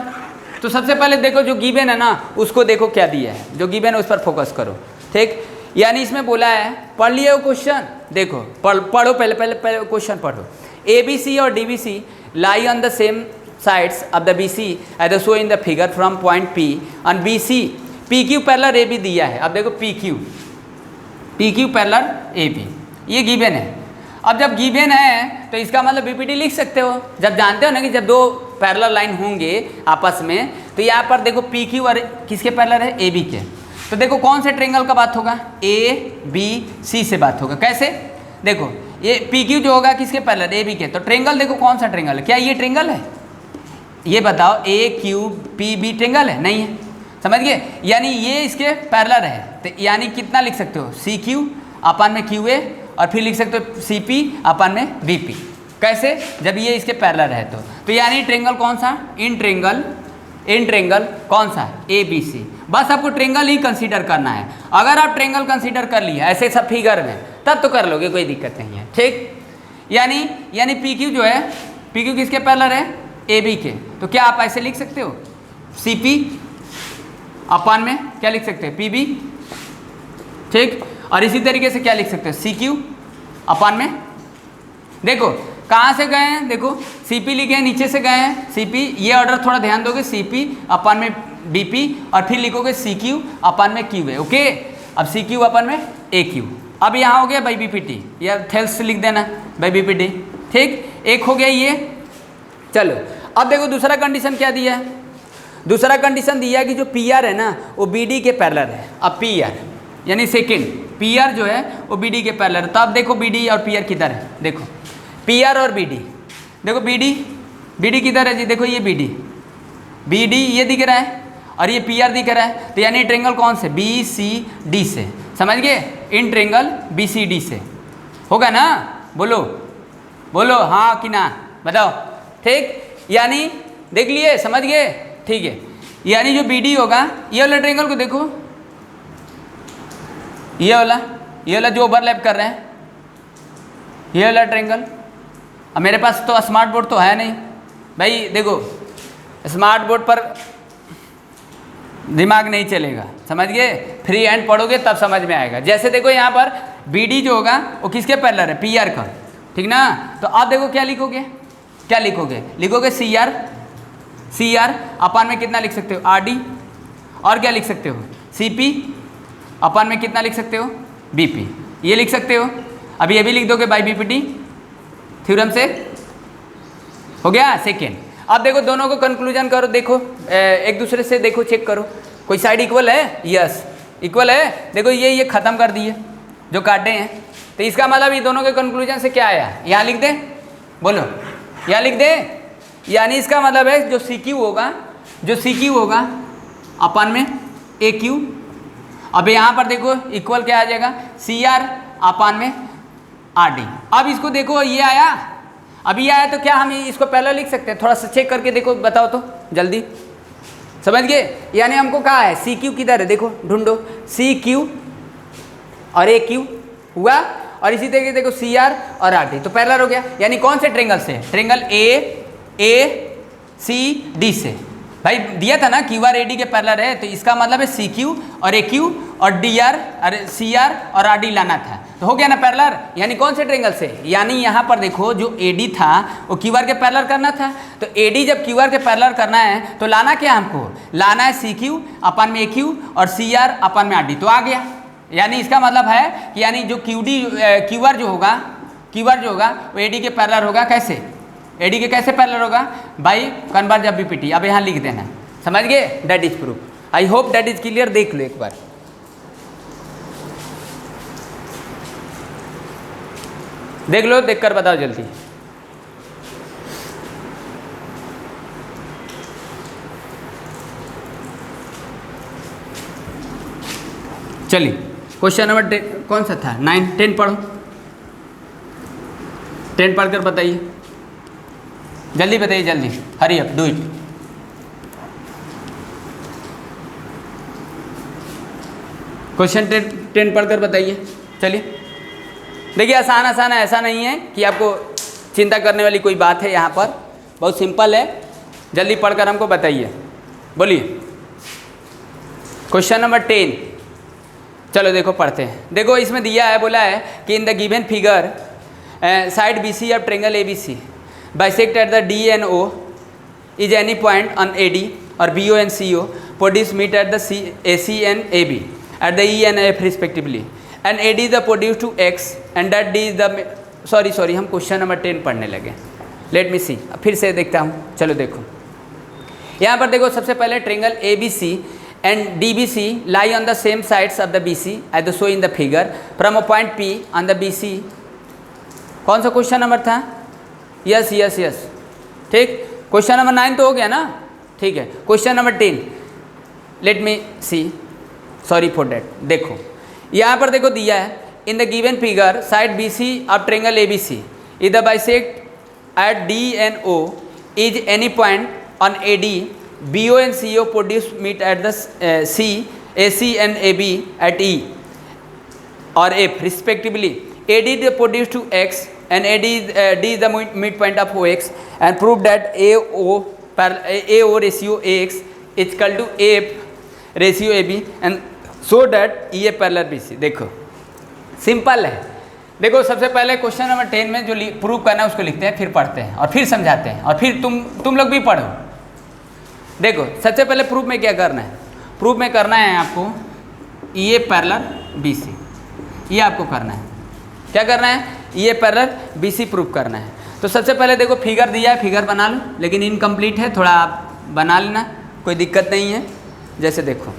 तो सबसे पहले देखो जो गिवन है ना उसको देखो क्या दिया है, जो गिवन है उस पर फोकस करो। ठीक, यानी इसमें बोला है, पढ़ लिया वो क्वेश्चन, देखो पढ़ो पहले क्वेश्चन पढ़ो। ABC और DBC lie on the same sides of the BC as shown in the figure from point P and BC PQ parallel AB दिया है। अब देखो PQ पैरेलल AB ये गिवन है। अब जब गिवन है तो इसका मतलब BPD लिख सकते हो, जब जानते हो ना कि जब दो पैरेलल लाइन होंगे आपस में तो यहाँ पर देखो PQ और किसके पैरेलल है, AB के। तो देखो कौन से ट्रेंगल का बात होगा, ABC से बात होगा। कैसे, देखो ये PQ जो होगा किसके पैरेलल, AB के। तो ट्रेंगल देखो कौन सा ट्रेंगल है, क्या ये ट्रेंगल है, ये बताओ AQPB ट्रेंगल है, नहीं है। समझ गए, यानी ये इसके पैरेलल है तो यानी कितना लिख सकते हो, CQ अपन में QA और फिर लिख सकते हो CP अपन में BP। कैसे, जब ये इसके पैरेलल है तो यानी ट्रेंगल कौन सा, इन ट्रेंगल कौन सा, ABC। बस आपको ट्रेंगल ही कंसीडर करना है। अगर आप ट्रेंगल कंसीडर कर लिया ऐसे सब फिगर में तब तो कर लोगे, कोई दिक्कत नहीं है। ठीक, यानी PQ जो है, PQ किसके पैरेलल है, AB के। तो क्या आप ऐसे लिख सकते हो, CP अपन में क्या लिख सकते हो, PB। ठीक, और इसी तरीके से क्या लिख सकते हो, CQ अपन में। देखो कहाँ से गए हैं, देखो CP लिखे हैं, नीचे से गए हैं CP, ये ऑर्डर थोड़ा ध्यान दोगे, CP अपन में BP और फिर लिखोगे CQ अपन में QA। ओके, अब CQ अपन में AQ। अब यहाँ हो गया बाई BPT, या थेल्स लिख देना बाई BPT। ठीक, एक हो गया ये। चलो अब देखो दूसरा कंडीशन क्या दिया है, दूसरा कंडीशन दिया कि जो PR है ना वो BD के पैरेलल है। अब PR यानी सेकेंड PR जो है वो BD के पैरेलल है। तो अब देखो BD और PR किधर है, देखो PR और BD, देखो BD किधर है जी, देखो ये BD ये दिख रहा है और ये PR दिख रहा है। तो यानी ट्रेंगल कौन से, BCD से। समझ गए, इन ट्रेंगल BCD से होगा ना, बोलो हाँ कि ना, बताओ। ठीक, यानी देख लिए, समझ गए। ठीक है, यानी जो BD होगा, ये वाला ट्रेंगल को देखो, ये वाला जो ओवरलैप कर रहे हैं, ये वाला ट्रेंगल। अब मेरे पास तो स्मार्ट बोर्ड तो है नहीं भाई, देखो स्मार्ट बोर्ड पर दिमाग नहीं चलेगा, समझ गए, फ्री हैंड पढ़ोगे तब समझ में आएगा। जैसे देखो यहाँ पर BD जो होगा वो किसके पैरेलल है, PR का। ठीक ना, तो अब देखो क्या लिखोगे, लिखोगे CR अपन में कितना लिख सकते हो, RD, और क्या लिख सकते हो, CP अपन में कितना लिख सकते हो, BP, ये लिख सकते हो। अब ये भी लिख दोगे बाई BPT थ्योरम से, हो गया सेकेंड। अब देखो दोनों को कंक्लूजन करो, देखो एक दूसरे से देखो, चेक करो कोई साइड इक्वल है, यस इक्वल है। देखो ये ख़त्म कर दिए जो काटे हैं, तो इसका मतलब ये दोनों के कंक्लूजन से क्या आया, यहाँ लिख दे, बोलो यहाँ लिख दे। यानी इसका मतलब है जो CQ होगा अपन में AQ। अब यहाँ पर देखो इक्वल क्या आ जाएगा, CR अपन में RD। अब इसको देखो ये आया, अभी आया तो क्या हम इसको पहले लिख सकते हैं, थोड़ा सा चेक करके देखो, बताओ तो जल्दी, समझ गए। यानी हमको कहा है CQ किधर है, देखो ढूंढो, CQ और AQ हुआ, और इसी तरीके देखो CR और RD, तो पैरेलल हो गया। यानी कौन से ट्रेंगल से, ट्रेंगल ACD से। भाई दिया था ना QR AD के पैरेलल है, तो इसका मतलब है CQ और AQ और डी आर, अरे सी आर और आर डी लाना था, तो हो गया ना पैरेलल। यानी कौन से ट्रेंगल से, यानी यहाँ पर देखो जो ए डी था वो क्यू आर के पैरेलल करना था, तो ए डी जब क्यू आर के पैरेलल करना है तो लाना क्या हमको, लाना है सी क्यू अपन में ए क्यू और सी आर अपन में आर डी, तो आ गया। यानी इसका मतलब है कि यानी जो क्यू आर जो होगा वो ए डी के पैरेलल होगा। कैसे, ए डी के कैसे पैरेलल होगा भाई, कन्वर्ज ऑफ बीपीटी। अब यहाँ लिख देना, समझ गए, that is proof. I hope that is clear. देख लो एक बार, देख लो, देख कर बताओ जल्दी। चलिए क्वेश्चन नंबर 10 कौन सा था, 9 10 पढ़ो, 10 पढ़कर बताइए, जल्दी बताइए, जल्दी, hurry up, do it. Question 10 पढ़कर बताइए। चलिए देखिए, आसान आसान है, ऐसा नहीं है कि आपको चिंता करने वाली कोई बात है, यहाँ पर बहुत सिंपल है। जल्दी पढ़कर हमको बताइए, बोलिए। क्वेश्चन नंबर 10, चलो देखो पढ़ते हैं। देखो इसमें दिया है, बोला है कि in the given figure side B C of triangle A B C bisect at the D and O is any point on A D और B O and C O produce meet at the C A C and A B at the E and F respectively and A D is the produce to X and that D is the sorry हम question number 10 पढ़ने लगे। Late me सी, फिर से देखता हूँ। चलो देखो यहाँ पर देखो, सबसे पहले triangle A B C and DBC lie on the same sides of the BC as the shown in the figure from a point P on the BC। कौन सा क्वेश्चन नंबर था, यस यस यस, ठीक। Question number 9 तो हो गया ना, ठीक है। Question number 10, let me see, sorry for that. देखो यहाँ पर देखो दिया है, in the given figure side BC of triangle ABC is the bisect at DNO is any point on AD BO and CO produce meet at the C, AC and AB at E or F respectively. AD is produced to X and D is the midpoint of OX and prove that AO ratio AX is equal to AF ratio AB and so that EF parallel BC। देखो simple है। देखो सबसे पहले question number 10 में जो prove करना है उसको लिखते हैं, फिर पढ़ते हैं और फिर समझाते हैं और फिर तुम लोग भी पढ़ो। देखो सबसे पहले प्रूफ में क्या करना है, प्रूफ में करना है आपको ये पैरेलल BC, ये आपको करना है। क्या करना है, ये पैरेलल BC प्रूफ करना है। तो सबसे पहले देखो फिगर दिया है, फिगर बना लो, लेकिन इनकम्प्लीट है, थोड़ा आप बना लेना, कोई दिक्कत नहीं है। जैसे देखो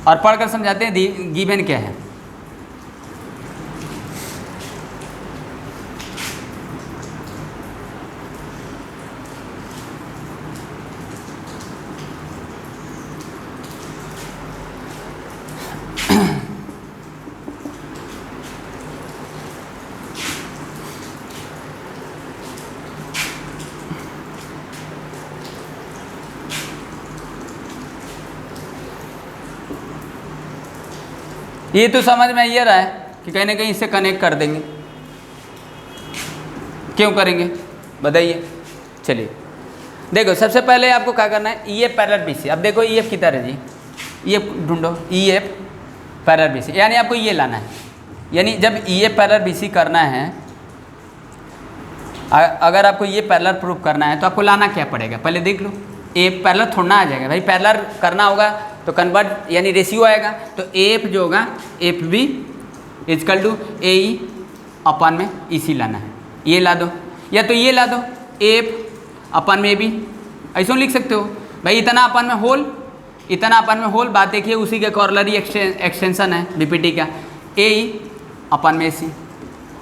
और पढ़कर समझाते हैं गिवन क्या है। ये तो समझ में ये रहा है कि कहीं ना कहीं इससे कनेक्ट कर देंगे, क्यों करेंगे बताइए। चलिए देखो सबसे पहले आपको क्या करना है, ई एफ पैरेलल BC। अब देखो ई एफ किधर है जी, ई एफ ढूंढो, ई एफ पैरेलल BC, यानी आपको ये लाना है। यानी जब ई एफ पैरेलल BC करना है, अगर आपको ये पैरेलल प्रूफ करना है तो आपको लाना क्या पड़ेगा, पहले देख लो। ए पैरेलल थोड़ा आ जाएगा भाई, पैरेलल करना होगा तो कन्वर्ट यानी रेशियो आएगा, तो एफ जो होगा एफ बी इजकल टू ए ई अपन में EC लाना है। ये ला दो या तो ये ला दो, एफ अपन में भी, ऐसा लिख सकते हो भाई, इतना अपन में होल, इतना अपन में होल, बात देखिए उसी के कॉर्लरी एक्सटेंशन है बीपीटी का, ए ई अपन में AC।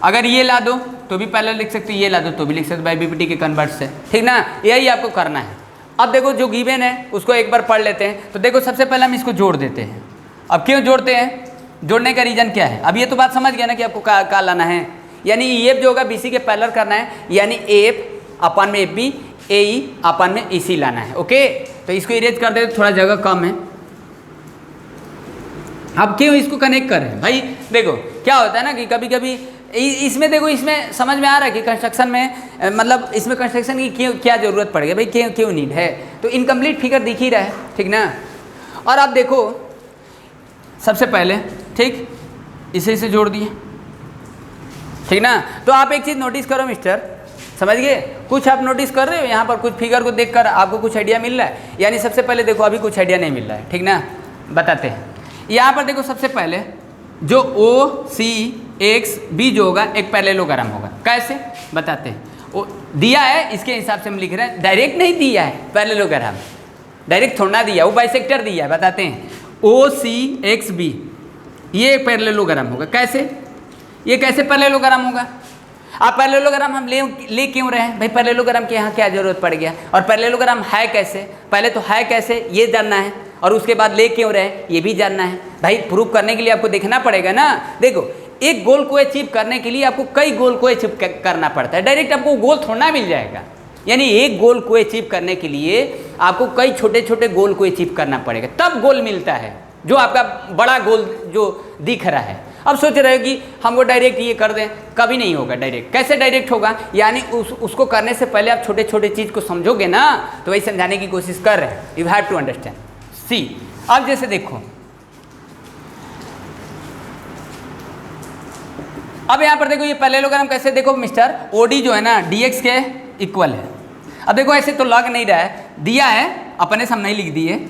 अगर ये ला दो तो भी पहले लिख सकते हो, ये ला दो तो भी लिख सकते हो भाई बीपीटी के कन्वर्ट से, ठीक ना। यही आपको करना है। अब देखो जो गिवन है उसको एक बार पढ़ लेते हैं। तो देखो सबसे पहले हम इसको जोड़ देते हैं। अब क्यों जोड़ते हैं, जोड़ने का रीज़न क्या है, अब ये तो बात समझ गया ना कि आपको क्या लाना है। यानी EF जो होगा BC के पैरेलल करना है, यानी AF अपन में FB, AE अपन में EC लाना है। ओके, तो इसको इरेज कर देते, थोड़ा जगह कम है। अब क्यों इसको कनेक्ट कर रहे हैं भाई, देखो क्या होता है ना कि कभी कभी इसमें देखो, इसमें समझ में आ रहा है कि कंस्ट्रक्शन में मतलब इसमें कंस्ट्रक्शन की क्या ज़रूरत पड़ेगी भाई, क्यों नीड है। तो इनकम्प्लीट फिगर दिख ही रहा है, ठीक ना। और आप देखो सबसे पहले, ठीक, इसे जोड़ दिए, ठीक ना। तो आप एक चीज़ नोटिस करो मिस्टर, समझ गए, कुछ आप नोटिस कर रहे हो यहाँ पर, कुछ फिगर को देखकर आपको कुछ आइडिया मिल रहा है? यानी सबसे पहले देखो अभी कुछ आइडिया नहीं मिल रहा है, ठीक ना, बताते हैं। यहाँ पर देखो सबसे पहले जो ओ सी एक्स बी जो होगा एक पैरेललोग्राम होगा, कैसे बताते हैं। वो दिया है इसके हिसाब से हम लिख रहे हैं, डायरेक्ट नहीं दिया है पैरेललोग्राम, डायरेक्ट थोड़ा दिया, वो बाइसेक्टर दिया है, बताते हैं। ओ सी एक्स बी ये एक पैरेललोग्राम होगा, कैसे, ये कैसे पैरेललोग्राम होगा? आप पैरेललोग्राम हम ले क्यों रहे हैं भाई, पैरेललोग्राम के यहाँ क्या जरूरत पड़ गया, और पैरेललोग्राम है कैसे, पहले तो है कैसे ये जानना है, और उसके बाद ले क्यों रहे हैं ये भी जानना है भाई। प्रूफ करने के लिए आपको देखना पड़ेगा ना। देखो एक गोल को अचीव करने के लिए आपको कई गोल को अचीव करना पड़ता है, डायरेक्ट आपको गोल थोड़ा मिल जाएगा। यानी एक गोल को अचीव करने के लिए आपको कई छोटे छोटे गोल को अचीव करना पड़ेगा, तब गोल मिलता है, जो आपका बड़ा गोल जो दिख रहा है। अब सोच रहे हो कि हमको डायरेक्ट ये कर दें, कभी नहीं होगा डायरेक्ट। कैसे डायरेक्ट होगा, यानी उसको करने से पहले आप छोटे छोटे चीज़ को समझोगे ना, तो वही समझाने की कोशिश कर रहे हैं। You have to understand. See अब जैसे देखो, अब यहाँ पर देखो ये पैरेललोग्राम कैसे, देखो मिस्टर ओडी जो है ना डीएक्स के इक्वल है। अब देखो ऐसे तो लग नहीं रहा है, दिया है अपने से हम नहीं लिख दिए,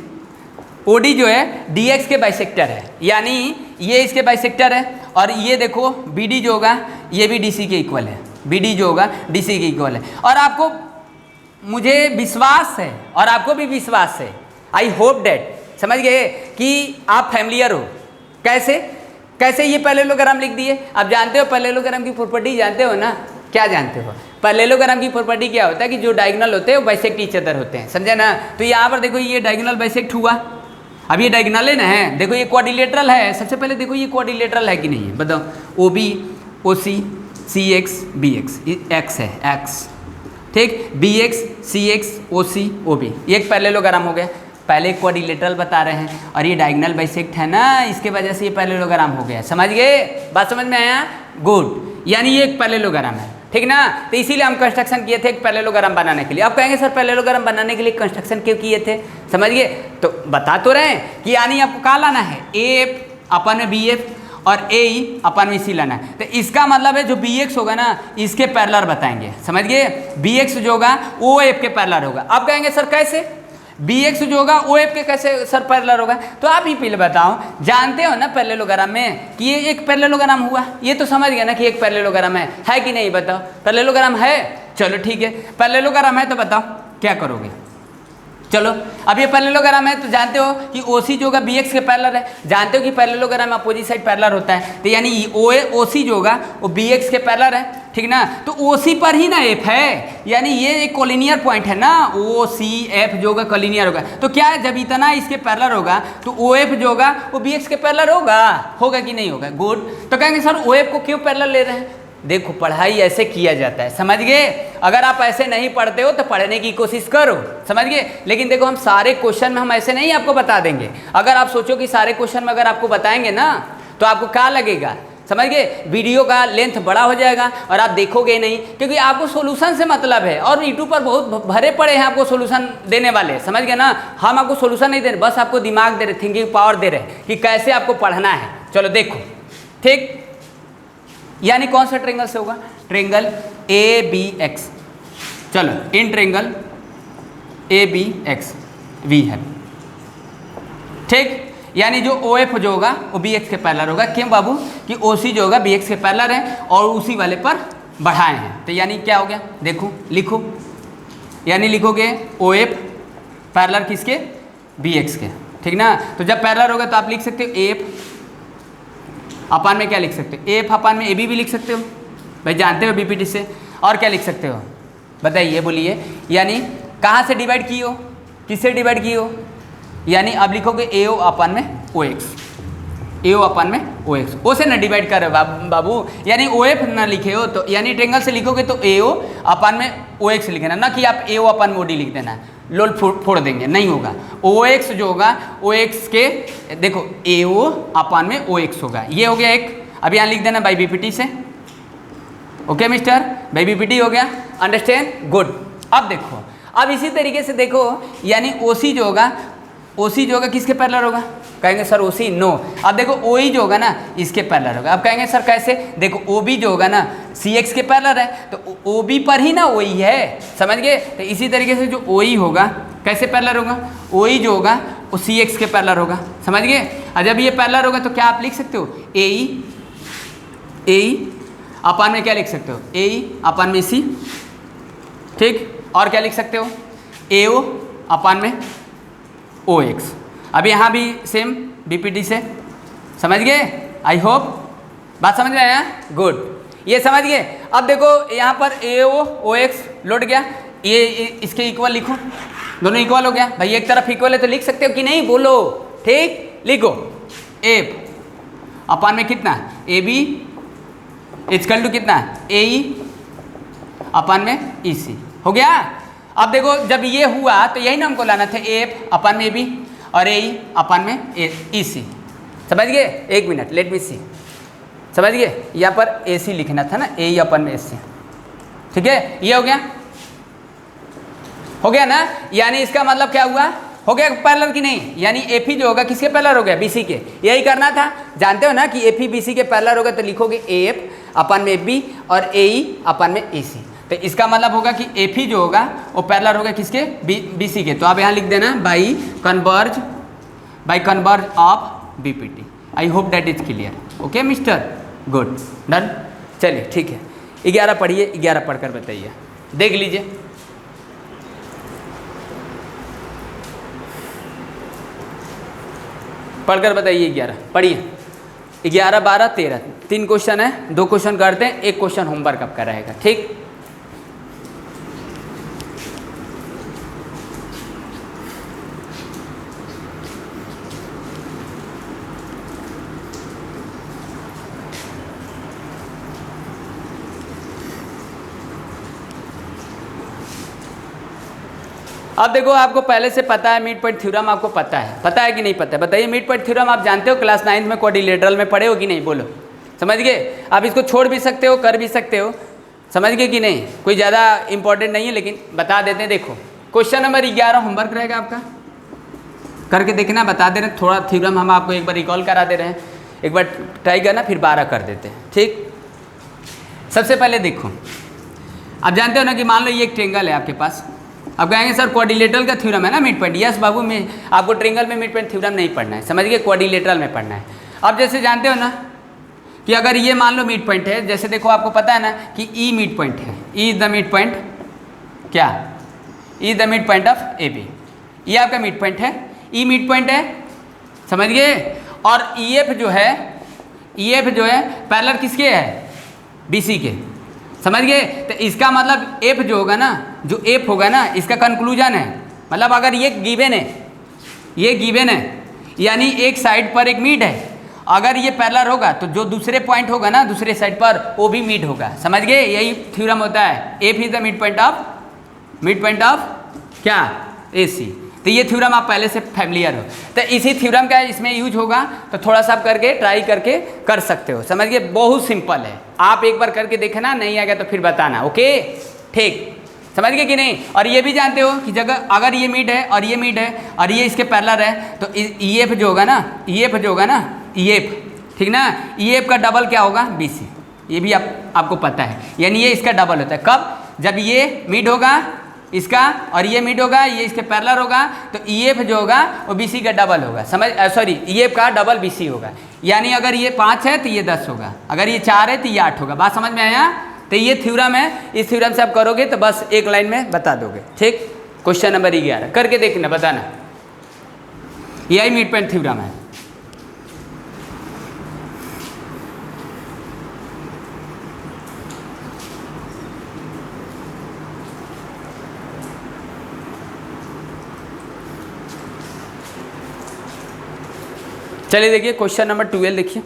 ओडी जो है डीएक्स के बाइसेक्टर है, यानी ये इसके बाइसेक्टर है, और ये देखो बीडी जो होगा ये भी डीसी के इक्वल है, बीडी जो होगा डीसी के इक्वल है। और आपको मुझे विश्वास है और आपको भी विश्वास है, आई होप डेट, समझ गए कि आप फैमिलियर हो। कैसे कैसे ये पैरेललोग्राम लिख दिए। आप जानते हो पैरेललोग्राम की प्रॉपर्टी जानते हो ना, क्या जानते हो? पैरेललोग्राम की प्रॉपर्टी क्या होता है कि जो डायगोनल होते हैं वो बाइसेक्ट ईच अदर होते हैं, समझे ना। तो यहाँ पर देखो ये डायगोनल बाइसेक्ट हुआ, अब ये डायगोनल है ना है, देखो ये क्वाड्रिलेटरल है। सबसे पहले देखो ये क्वाड्रिलेटरल है कि नहीं है, बताओ। ओ बी ओ सी सी एक्स बी एक्स, एक्स है एक्स, ठीक, बी एक्स सी एक्स ओ सी ओ बी, ये एक पैरेललोग्राम हो गया। पहले क्वाड्रिलेटरल बता रहे हैं और ये डायगोनल बाइसेक्ट है ना, इसके वजह से ये पैरेललोग्राम हो गया। समझ गए, बात समझ में आया? गुड, यानी ये एक पैरेललोग्राम है, ठीक ना। तो इसीलिए हम कंस्ट्रक्शन किए थे एक पैरेललोग्राम बनाने के लिए। अब कहेंगे सर पैरेललोग्राम बनाने के लिए कंस्ट्रक्शन क्यों किए थे, समझ गए? तो बता तो रहे हैं कि यानी आपको क्या लाना है, एफ अपन में बी एफ और ए ई अपन में सी लाना है। तो इसका मतलब है जो बी एक्स होगा ना इसके पैरेलल बताएंगे, समझ गए। बी एक्स जो होगा ओ एफ के पैरेलल होगा। अब कहेंगे सर कैसे, बी एक्स जो होगा ओ एफ के कैसे सर पैरेलल होगा? तो आप ही पहले बताओ, जानते हो ना पैरेललोग्राम में कि ये एक पैरेललोग्राम हुआ, ये तो समझ गया ना कि एक पैरेललोग्राम है कि नहीं? बताओ, पैरेललोग्राम है, चलो ठीक है, पैरेललोग्राम है तो बताओ क्या करोगे। चलो अब ये पैरेललोग्राम है तो जानते हो कि ओ सी जो होगा बी एक्स के पैरेलल है, जानते हो कि पैरेललोग्राम अपोजिट साइड पैरेलल होता है, तो यानी ओ सी जो होगा वो बी एक्स के पैरेलल है, ठीक ना। तो ओ सी पर ही ना एफ है, यानी ये एक कोलिनियर पॉइंट है ना, ओ सी एफ जो होगा कोलिनियर होगा। तो क्या है, जब इतना इसके पैरेलल होगा तो ओ एफ जो होगा वो बी एक्स के पैरेलल होगा कि नहीं होगा? गुड। तो कहेंगे सर ओ एफ को क्यों पैरेलल ले रहे हैं? देखो पढ़ाई ऐसे किया जाता है, समझ गए। अगर आप ऐसे नहीं पढ़ते हो तो पढ़ने की कोशिश करो, समझ गए। लेकिन देखो हम सारे क्वेश्चन में हम ऐसे नहीं आपको बता देंगे। अगर आप सोचो कि सारे क्वेश्चन में अगर आपको बताएंगे ना तो आपको क्या लगेगा, समझ गए, वीडियो का लेंथ बड़ा हो जाएगा और आप देखोगे नहीं, क्योंकि आपको सोल्यूशन से मतलब है। और यूट्यूब पर बहुत भरे पड़े हैं आपको सोल्यूशन देने वाले, समझ गए ना। हम आपको सोल्यूशन नहीं दे रहे, बस आपको दिमाग दे रहे, थिंकिंग पावर दे रहे कि कैसे आपको पढ़ना है। चलो देखो, ठीक, यानी कौन सा ट्रेंगल से होगा? Triangle A B X. चलो in triangle A B X V है, ठीक, यानी जो ओ एफ जो होगा वो बी एक्स के पैरेलल होगा। क्यों बाबू? कि ओ सी जो होगा बी एक्स के पैरेलल है और उसी वाले पर बढ़ाए हैं। तो यानी क्या हो गया, देखो लिखो, यानी लिखोगे ओ एफ पैरेलल किसके? बी एक्स के, ठीक ना। तो जब पैरेलल होगा तो आप लिख सकते हो एफ अपान में क्या लिख सकते हो? एफ अपान में ए बी भी लिख सकते हो भाई, जानते हो बीपीटी से। और क्या लिख सकते हो बताइए, बोलिए। यानी कहाँ से डिवाइड की हो, किससे डिवाइड की हो? यानी अब लिखोगे ए ओ अपान में ओ एक्स, ए ओ अपान में ओ एक्स, ओ से ना डिवाइड कर बाबू, यानी ओ एफ ना लिखे हो तो यानी ट्रेंगल से लिखोगे तो ए ओ अपान में ओ एक्स लिखना, ना कि आप ए ओ अपान में ओ डी लिख देना है, लोल फोड़ देंगे, नहीं होगा। ओ एक्स जो होगा ओ एक्स के देखो ए ओ अपान में ओ एक्स होगा, ये हो गया एक। अब यहाँ लिख देना बाई बीपीटी से, ओके मिस्टर, बाई बीपीटी हो गया, अंडरस्टैंड, गुड। अब देखो, अब इसी तरीके से देखो, यानी ओ सी जो होगा OC जो होगा किसके पैरेलल होगा, कहेंगे सर OC नो। अब देखो OE जो होगा ना इसके पैरेलल होगा। अब कहेंगे सर कैसे, देखो OB जो होगा ना CX के पैरेलल है तो OB पर ही ना OE है, समझ गए। तो इसी तरीके से जो OE होगा कैसे पैरेलल होगा, OE जो होगा वो CX के पैरेलल होगा, समझ गए। और जब ये पैरेलल होगा तो क्या आप लिख सकते हो AE अपान में क्या लिख सकते हो AE अपान में C, ठीक। और क्या लिख सकते हो AO अपान में OX। अब यहाँ भी सेम BPD से, समझ गए। आई होप बात समझ में आया, गुड, ये समझ गए। अब देखो यहाँ पर AO OX लौट गया, ये इसके इक्वल लिखो, दोनों इक्वल हो गया भाई, एक तरफ इक्वल है तो लिख सकते हो कि नहीं, बोलो, ठीक। लिखो एफ अपान में कितना AB इक्वल टू कितना AE अपान में EC, हो गया। अब देखो जब ये हुआ तो यही ना हमको लाना था AF अपान में AB और AE अपान में EC, समझ गए। एक मिनट, लेट मी सी, समझ गए। यहाँ पर AC लिखना था ना, AE अपान में SC, ठीक है। ये हो गया ना, यानी इसका मतलब क्या हुआ, हो गया पैरेलल की नहीं, यानी AP जो होगा किसके पैरेलल हो गया, BC के। यही करना था, जानते हो ना कि AP BC के पैरेलल होगा तो लिखोगे AF अपान में AB और AE अपान में EC। तो इसका मतलब होगा कि AP जो होगा वो पैरेलल होगा किसके, BC के। तो आप यहाँ लिख देना by converse of BPT। I hope that is clear, okay mister, good, done. चलिए ठीक है, 11 पढ़िए, 11 पढ़कर बताइए, देख लीजिए। पढ़कर बताइए, 11 पढ़िए। 11, 12, 13 3 क्वेश्चन है, 2 क्वेश्चन करते हैं, 1 क्वेश्चन होमवर्क आपका रहेगा, ठीक। अब देखो आपको पहले से पता है मिड पॉइंट थ्योरम, आपको पता है कि नहीं पता है, बताइए। मिड पॉइंट थ्योरम आप जानते हो, क्लास 9 में क्वाड्रिलेटरल में पढ़े हो कि नहीं, बोलो, समझ गए। आप इसको छोड़ भी सकते हो, कर भी सकते हो, समझ गए कि नहीं, कोई ज़्यादा इंपॉर्टेंट नहीं है, लेकिन बता देते हैं। देखो क्वेश्चन नंबर 11 होमवर्क रहेगा आपका, करके देखना, बता दे रहे हैं। थोड़ा थ्योरम हम आपको एक बार रिकॉल करा दे रहे हैं, एक बार ट्राई करना, फिर 12 कर देते हैं, ठीक। सबसे पहले देखो, आप जानते हो ना कि मान लो ये एक ट्रेंगल है आपके पास। अब कहेंगे सर क्वाड्रिलेटरल का थ्योरम है ना मिड पॉइंट। यस बाबू, में आपको ट्रेंगल में मिड पॉइंट थ्योरम नहीं पढ़ना है, समझ गए, क्वाड्रिलेटरल में पढ़ना है। अब जैसे जानते हो ना कि अगर ये मान लो मिड पॉइंट है, जैसे देखो आपको पता है ना कि ई मिड पॉइंट है, E is the midpoint, क्या, E is the midpoint of AB, ये आपका मिड पॉइंट है, ई मिड पॉइंट है, समझ गए। और EF जो है पैरेलल किसके है, BC के, समझ गए। तो इसका मतलब F जो होगा ना, जो F होगा ना, इसका कंक्लूजन है, मतलब अगर ये गिवन है, यानी एक साइड पर एक मिड है, अगर ये पैरेलल होगा तो जो दूसरे पॉइंट होगा ना दूसरे साइड पर वो भी मिड होगा, समझ गए। यही थ्योरम होता है, F is the midpoint of क्या, AC। तो ये थ्योरम आप पहले से फैमिलियर हो, तो इसी थ्योरम का इसमें यूज होगा, तो थोड़ा सा करके ट्राई करके कर सकते हो, समझ गए। बहुत सिंपल है, आप एक बार करके देखना, नहीं आ गया तो फिर बताना, ओके, ठीक, समझ गए कि नहीं। और ये भी जानते हो कि जगह अगर ये मिड है और ये मिड है और ये इसके पैरेलल है, तो EF जो होगा ना, EF, ठीक ना, EF का डबल क्या होगा, BC। ये भी आपको पता है, यानी ये इसका डबल होता है, कब, जब ये मिड होगा इसका और ये मिड होगा, ये इसके पैरेलल होगा, तो EF जो होगा वो BC का डबल होगा, EF का डबल BC होगा। यानी अगर ये 5 है तो ये 10 होगा, अगर ये 4 है तो ये 8 होगा। बात समझ में आया। तो ये थ्योरम है, इस थ्योरम से आप करोगे तो बस एक लाइन में बता दोगे, ठीक। क्वेश्चन नंबर 11 करके देखना, बताना, यही मिड पॉइंट थ्योरम है। चलिए देखिए क्वेश्चन नंबर 12 देखिए।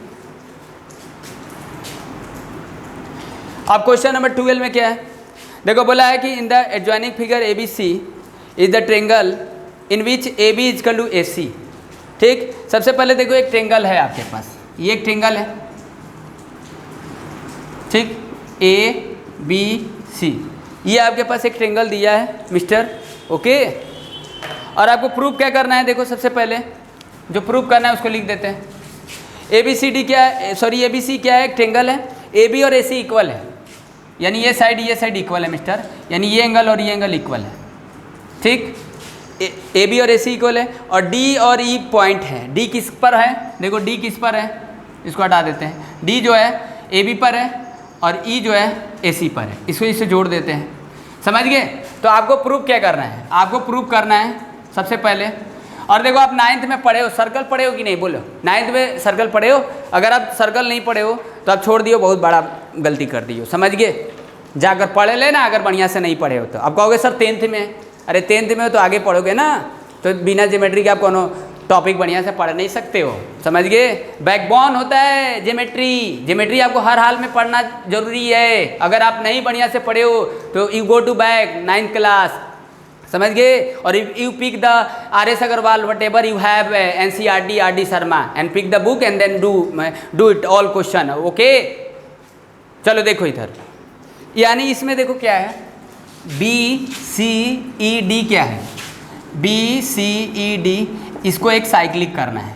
अब क्वेश्चन नंबर 12 में क्या है, देखो बोला है कि in the adjoining figure ABC is the triangle in which AB is equal to AC, ठीक। सबसे पहले देखो एक ट्रेंगल है आपके पास, ये एक ट्रेंगल है, ठीक, ABC, ये आपके पास एक ट्रेंगल दिया है मिस्टर, ओके। और आपको प्रूफ क्या करना है, देखो सबसे पहले जो प्रूफ करना है उसको लिख देते हैं। ABCD क्या है, सॉरी ABC क्या है, एक ट्रेंगल है, AB और AC इक्वल है, यानी ये साइड इक्वल है मिस्टर, यानी ये एंगल और ये एंगल इक्वल है, ठीक। AB और AC इक्वल है और D और E पॉइंट है। D किस पर है, देखो D किस पर है, इसको हटा देते हैं। D जो है AB पर है और E जो है AC पर है, इसको इससे जोड़ देते हैं, समझ गए। तो आपको प्रूफ क्या करना है, आपको प्रूफ करना है सबसे पहले, और देखो आप 9th में पढ़े हो, सर्कल पढ़े हो कि नहीं, बोलो 9th में सर्कल पढ़े हो। अगर आप सर्कल नहीं पढ़े हो तो आप छोड़ दियो, बहुत बड़ा गलती कर दी हो, समझ गए। जाकर पढ़ लेना, अगर बढ़िया से नहीं पढ़े हो तो। आप कहोगे सर 10th में, अरे 10th में हो तो आगे पढ़ोगे ना, तो बिना ज्योमेट्री के आप कोनो टॉपिक बढ़िया से पढ़ नहीं सकते हो, समझ गए। बैकबोन होता है ज्योमेट्री, ज्योमेट्री आपको हर हाल में पढ़ना जरूरी है। अगर आप नहीं बढ़िया से पढ़े हो तो you go to back 9th class, समझ गए। और you pick the RS Agarwal whatever you have NCERT RD Sharma and pick the book and then do it all question, okay. चलो देखो इधर, यानी इसमें देखो क्या है, BCED क्या है, BCED, इसको एक साइक्लिक करना है।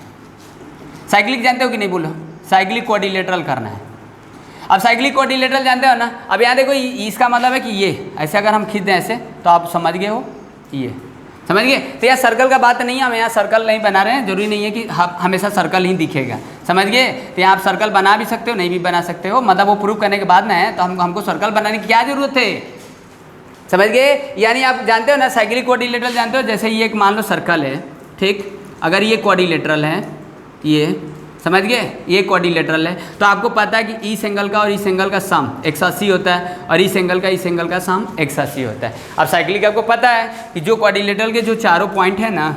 साइक्लिक जानते हो कि नहीं, बोलो, साइक्लिक क्वाड्रिलेटरल करना है। अब साइक्लिक क्वाड्रिलेटरल जानते हो ना। अब यहाँ देखो इसका मतलब है कि ये ऐसे अगर हम खींच दें ऐसे, तो आप समझ गए हो, ये समझ गए। तो यहाँ सर्कल का बात नहीं है, हम यहाँ सर्कल नहीं बना रहे हैं, जरूरी नहीं है कि हमेशा सर्कल ही दिखेगा, समझ गए। तो यहाँ आप सर्कल बना भी सकते हो, नहीं भी बना सकते हो, मतलब वो प्रूफ करने के बाद ना है, तो हमको सर्कल बनाने की क्या जरूरत है, समझ गए। यानी आप जानते हो ना साइक्लिक क्वाड्रिलेटरल जानते हो, जैसे ये एक मान लो सर्कल है, ठीक। अगर ये क्वाड्रिलेटरल है, ये समझ गए, ये क्वाड्रिलेटरल है, तो आपको पता है कि इस एंगल का और इस एंगल का सम 180 होता है, और इस एंगल का सम 180 होता है। अब साइक्लिक आपको पता है कि जो क्वाड्रिलेटरल के जो चारों पॉइंट है ना,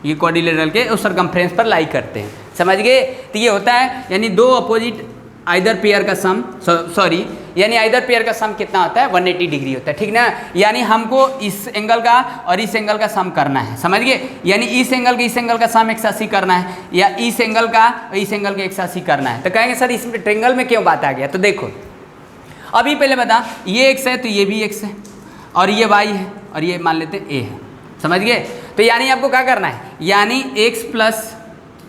ये क्वाड्रिलेटरल के उस सरकमफ्रेंस पर लाई करते हैं, समझ गए। तो ये होता है यानी दो अपोजिट आइदर पेयर का सम, सॉरी यानी आइदर पेयर का सम कितना होता है, 180 डिग्री होता है, ठीक ना। यानी हमको इस एंगल का और इस एंगल का सम करना है, समझ गए। यानी इस एंगल का सम 180 करना है, या इस एंगल का के 180 करना है। तो कहेंगे सर इसमें ट्रेंगल में क्यों बात आ गया, तो देखो अभी पहले बता, ये x है तो ये भी x है, और ये y है और ये मान लेते a है, समझ गए। तो यानी आपको क्या करना है, यानी x plus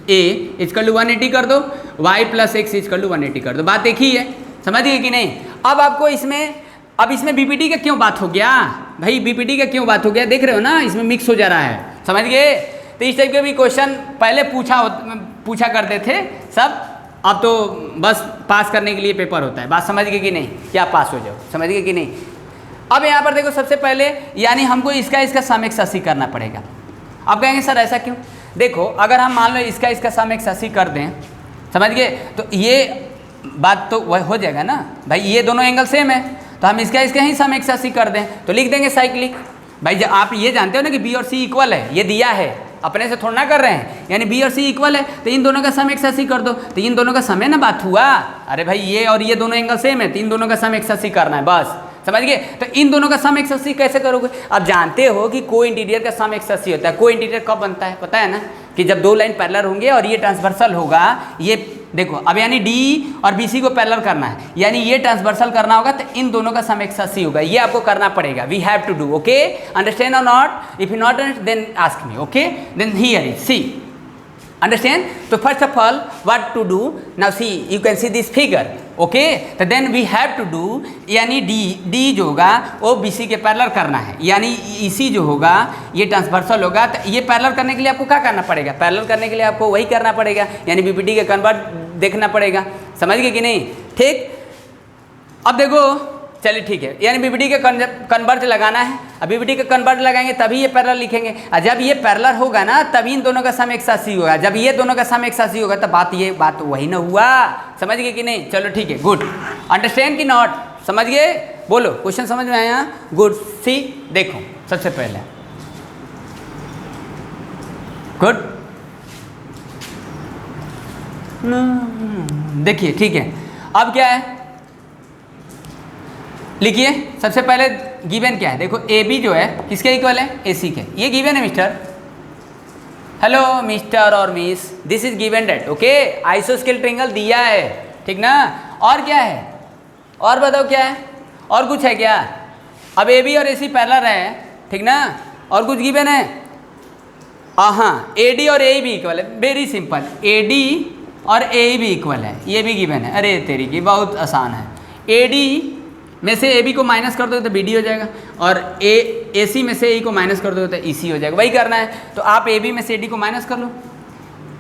a equal to 180 कर दो, y plus x equal to 180 कर दो, बात एक ही है, समझ गए कि नहीं। अब आपको इसमें BPT का क्यों बात हो गया भाई, BPT का क्यों बात हो गया, देख रहे हो ना, इसमें मिक्स हो जा रहा है, समझ गए। तो इस टाइप के भी क्वेश्चन पहले पूछा करते थे सब, अब तो बस पास करने के लिए पेपर होता है, बात समझ गए कि नहीं, क्या पास हो जाओ, समझ गए कि नहीं। अब यहाँ पर देखो सबसे पहले यानी हमको इसका सम 180 करना पड़ेगा। अब कहेंगे सर ऐसा क्यों, देखो अगर हम मान लो इसका सम 180 कर दें, समझ गए, तो ये बात तो वह हो जाएगा ना भाई, ये दोनों एंगल सेम है, तो हम इसका ही सम 180 कर दें, तो लिख देंगे साइक्लिक। भाई जब आप ये जानते हो ना कि B और C इक्वल है, ये दिया है, अपने से थोड़ा ना कर रहे हैं, यानी B और C इक्वल है, तो इन दोनों का सम 180 कर दो, तो इन दोनों का सम है ना, बात हुआ। अरे भाई ये और ये दोनों एंगल सेम है, तो इन दोनों का सम 180 करना है, बस समझ गए। तो इन दोनों का सम 180 कैसे करोगे, अब जानते हो कि को इंटीरियर का सम 180 होता है। को इंटीरियर कब बनता है पता है ना, कि जब दो लाइन पैरेलल होंगे और ये ट्रांसवर्सल होगा, ये देखो अब यानी D और BC को पैरेलल करना है, यानी ये ट्रांसवर्सल करना होगा, तो इन दोनों का सम 180 होगा, ये आपको करना पड़ेगा, we have to do, okay, understand और not, if you not then ask me, okay, then here is C, understand. So first of all what to do, now see you can see this figure, okay, so then we have to do, यानी D जो होगा वो BC के parallel करना है, यानी EC जो होगा ये ट्रांसवर्सल होगा, तो ये पैरेलल करने के लिए आपको क्या करना पड़ेगा, पैरेलल करने के लिए आपको वही करना पड़ेगा, यानी BPT के कन्वर्ट देखना पड़ेगा, समझ गए कि नहीं, ठीक। अब देखो चलिए ठीक है, यानी BPT के कन्वर्ट लगाना है, अब BPT के कन्वर्ट लगाएंगे तभी ये पैरेलल लिखेंगे, और जब ये पैरेलल होगा ना तभी इन दोनों का सम 180 होगा, जब ये दोनों का सम 180 होगा तो बात वही ना हुआ, समझ गए कि नहीं। चलो ठीक है, गुड, अंडरस्टैंड कि नॉट, समझ गए, बोलो क्वेश्चन समझ में आया, गुड। सी देखो सबसे पहले गुड, देखिए ठीक है। अब क्या है लिखिए, सबसे पहले गिवन क्या है, देखो AB जो है किसके इक्वल है, AC के, ये गिवन है मिस्टर, हेलो मिस्टर और miss, this is given date, okay, आइसोस्केल ट्रायंगल दिया है, ठीक ना। और क्या है, और बताओ क्या है, और कुछ है क्या। अब AB और AC पैरेलल है, ठीक ना, और कुछ गिवन है, हाँ ए डी और ए भी इक्वल है, वेरी सिंपल, ए डी और ए भी इक्वल है, ये भी गिवन है। अरे तेरी की बहुत आसान है, ए डी में से ए बी को माइनस कर दोगे तो बी डी हो जाएगा, और ए सी में से ए को माइनस कर दोगे तो ई सी हो जाएगा। वही करना है, तो आप ए बी में से ए डी को माइनस कर लो,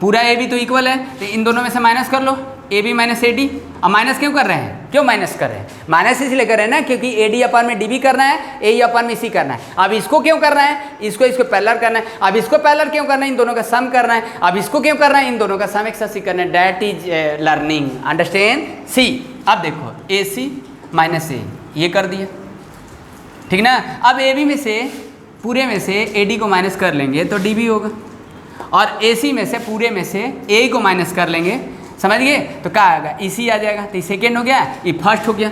पूरा ए बी तो इक्वल है, तो इन दोनों में से माइनस कर लो, A B minus A D. अब माइनस क्यों कर रहे हैं, क्यों माइनस कर रहे हैं, माइनस इसलिए कर रहे हैं ना क्योंकि ए डी अपन में डी बी करना है, ए अपन में सी करना है। अब इसको क्यों करना है, इसको पैरेलल करना है। अब इसको पैरेलल क्यों करना है, इन दोनों का सम करना है। अब इसको क्यों करना है, इन दोनों का सम एक साथ करना है। That is learning, understand. See, अब देखो ए सी माइनस ए, ये कर दिया, ठीक ना। अब ए बी में से पूरे में से ए डी को माइनस कर लेंगे तो डी बी होगा, और ए सी में से पूरे में से ए को माइनस कर लेंगे, समझ गए, तो क्या आएगा, ई सी आ जाएगा। तो सेकेंड हो गया, ये फर्स्ट हो गया,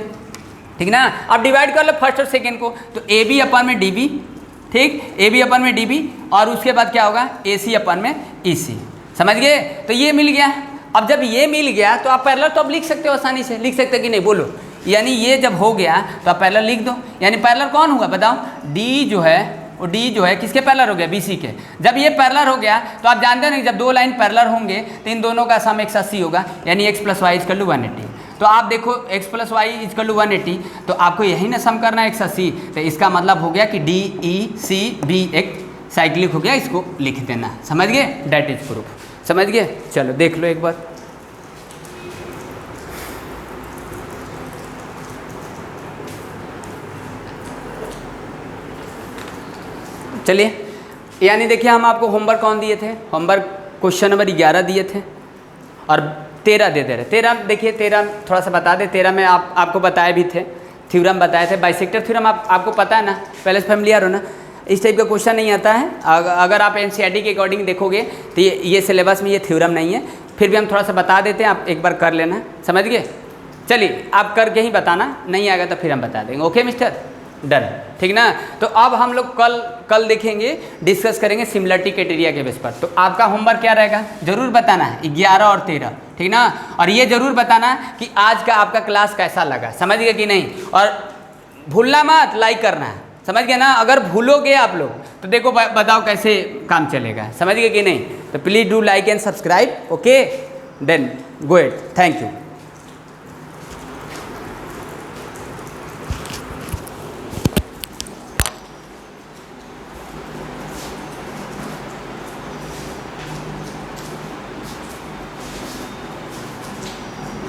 ठीक ना। अब डिवाइड कर लो फर्स्ट और सेकेंड को, तो ए बी अपन में डी बी, ठीक, ए बी अपन में डी बी, और उसके बाद क्या होगा, ए सी अपन में ई सी, समझ गए। तो ये मिल गया। अब जब ये मिल गया तो आप पैरेलल तो अब लिख सकते हो, आसानी से लिख सकते हो कि नहीं, बोलो। यानी ये जब हो गया तो आप पैरेलल लिख दो। यानी पैरेलल कौन हुआ बताओ, डी जो है वो डी जो है किसके पैरेलल हो गया, बी सी के। जब ये पैरेलल हो गया तो आप जानते हो ना, जब दो लाइन पैरेलल होंगे तो इन दोनों का सम 180 होगा, यानी x plus Y equal to 180। तो आप देखो x plus Y equal to 180, तो आपको यही ना सम करना है 180। तो इसका मतलब हो गया कि डी ई सी बी एक साइक्लिक हो गया, इसको लिख देना, समझ गए, डेट इज प्रूफ, समझ गए। चलो देख लो एक बार, चलिए। यानी देखिए हम आपको होमवर्क कौन दिए थे, होमवर्क क्वेश्चन नंबर 11 दिए थे और 13 दे दे रहे। 13 देखिए, 13 थोड़ा सा बता दे, 13 में आपको बताए भी थे, थ्योरम बताए थे, बाइसेक्टर थ्योरम आपको पता है ना, पहले से फैमिलियर हो ना। इस टाइप का क्वेश्चन नहीं आता है, अगर आप एनसीईआरटी के अकॉर्डिंग देखोगे तो ये सिलेबस में ये थ्योरम नहीं है, फिर भी हम थोड़ा सा बता देते हैं, आप एक बार कर लेना, समझ गए। चलिए आप करके ही बताना, नहीं आएगा तो फिर हम बता देंगे, ओके मिस्टर, डन, ठीक ना। तो अब हम लोग कल देखेंगे, डिस्कस करेंगे सिमिलरिटी क्राइटेरिया के बेस पर। तो आपका होमवर्क क्या रहेगा, जरूर बताना है 11 और 13, ठीक ना। और ये जरूर बताना कि आज का आपका क्लास कैसा लगा, समझ गए कि नहीं। और भूलना मत लाइक करना है, समझ गए ना। अगर भूलोगे आप लोग तो देखो बताओ कैसे काम चलेगा, समझ गए कि नहीं। तो please do like and subscribe, okay, then go it, thank you.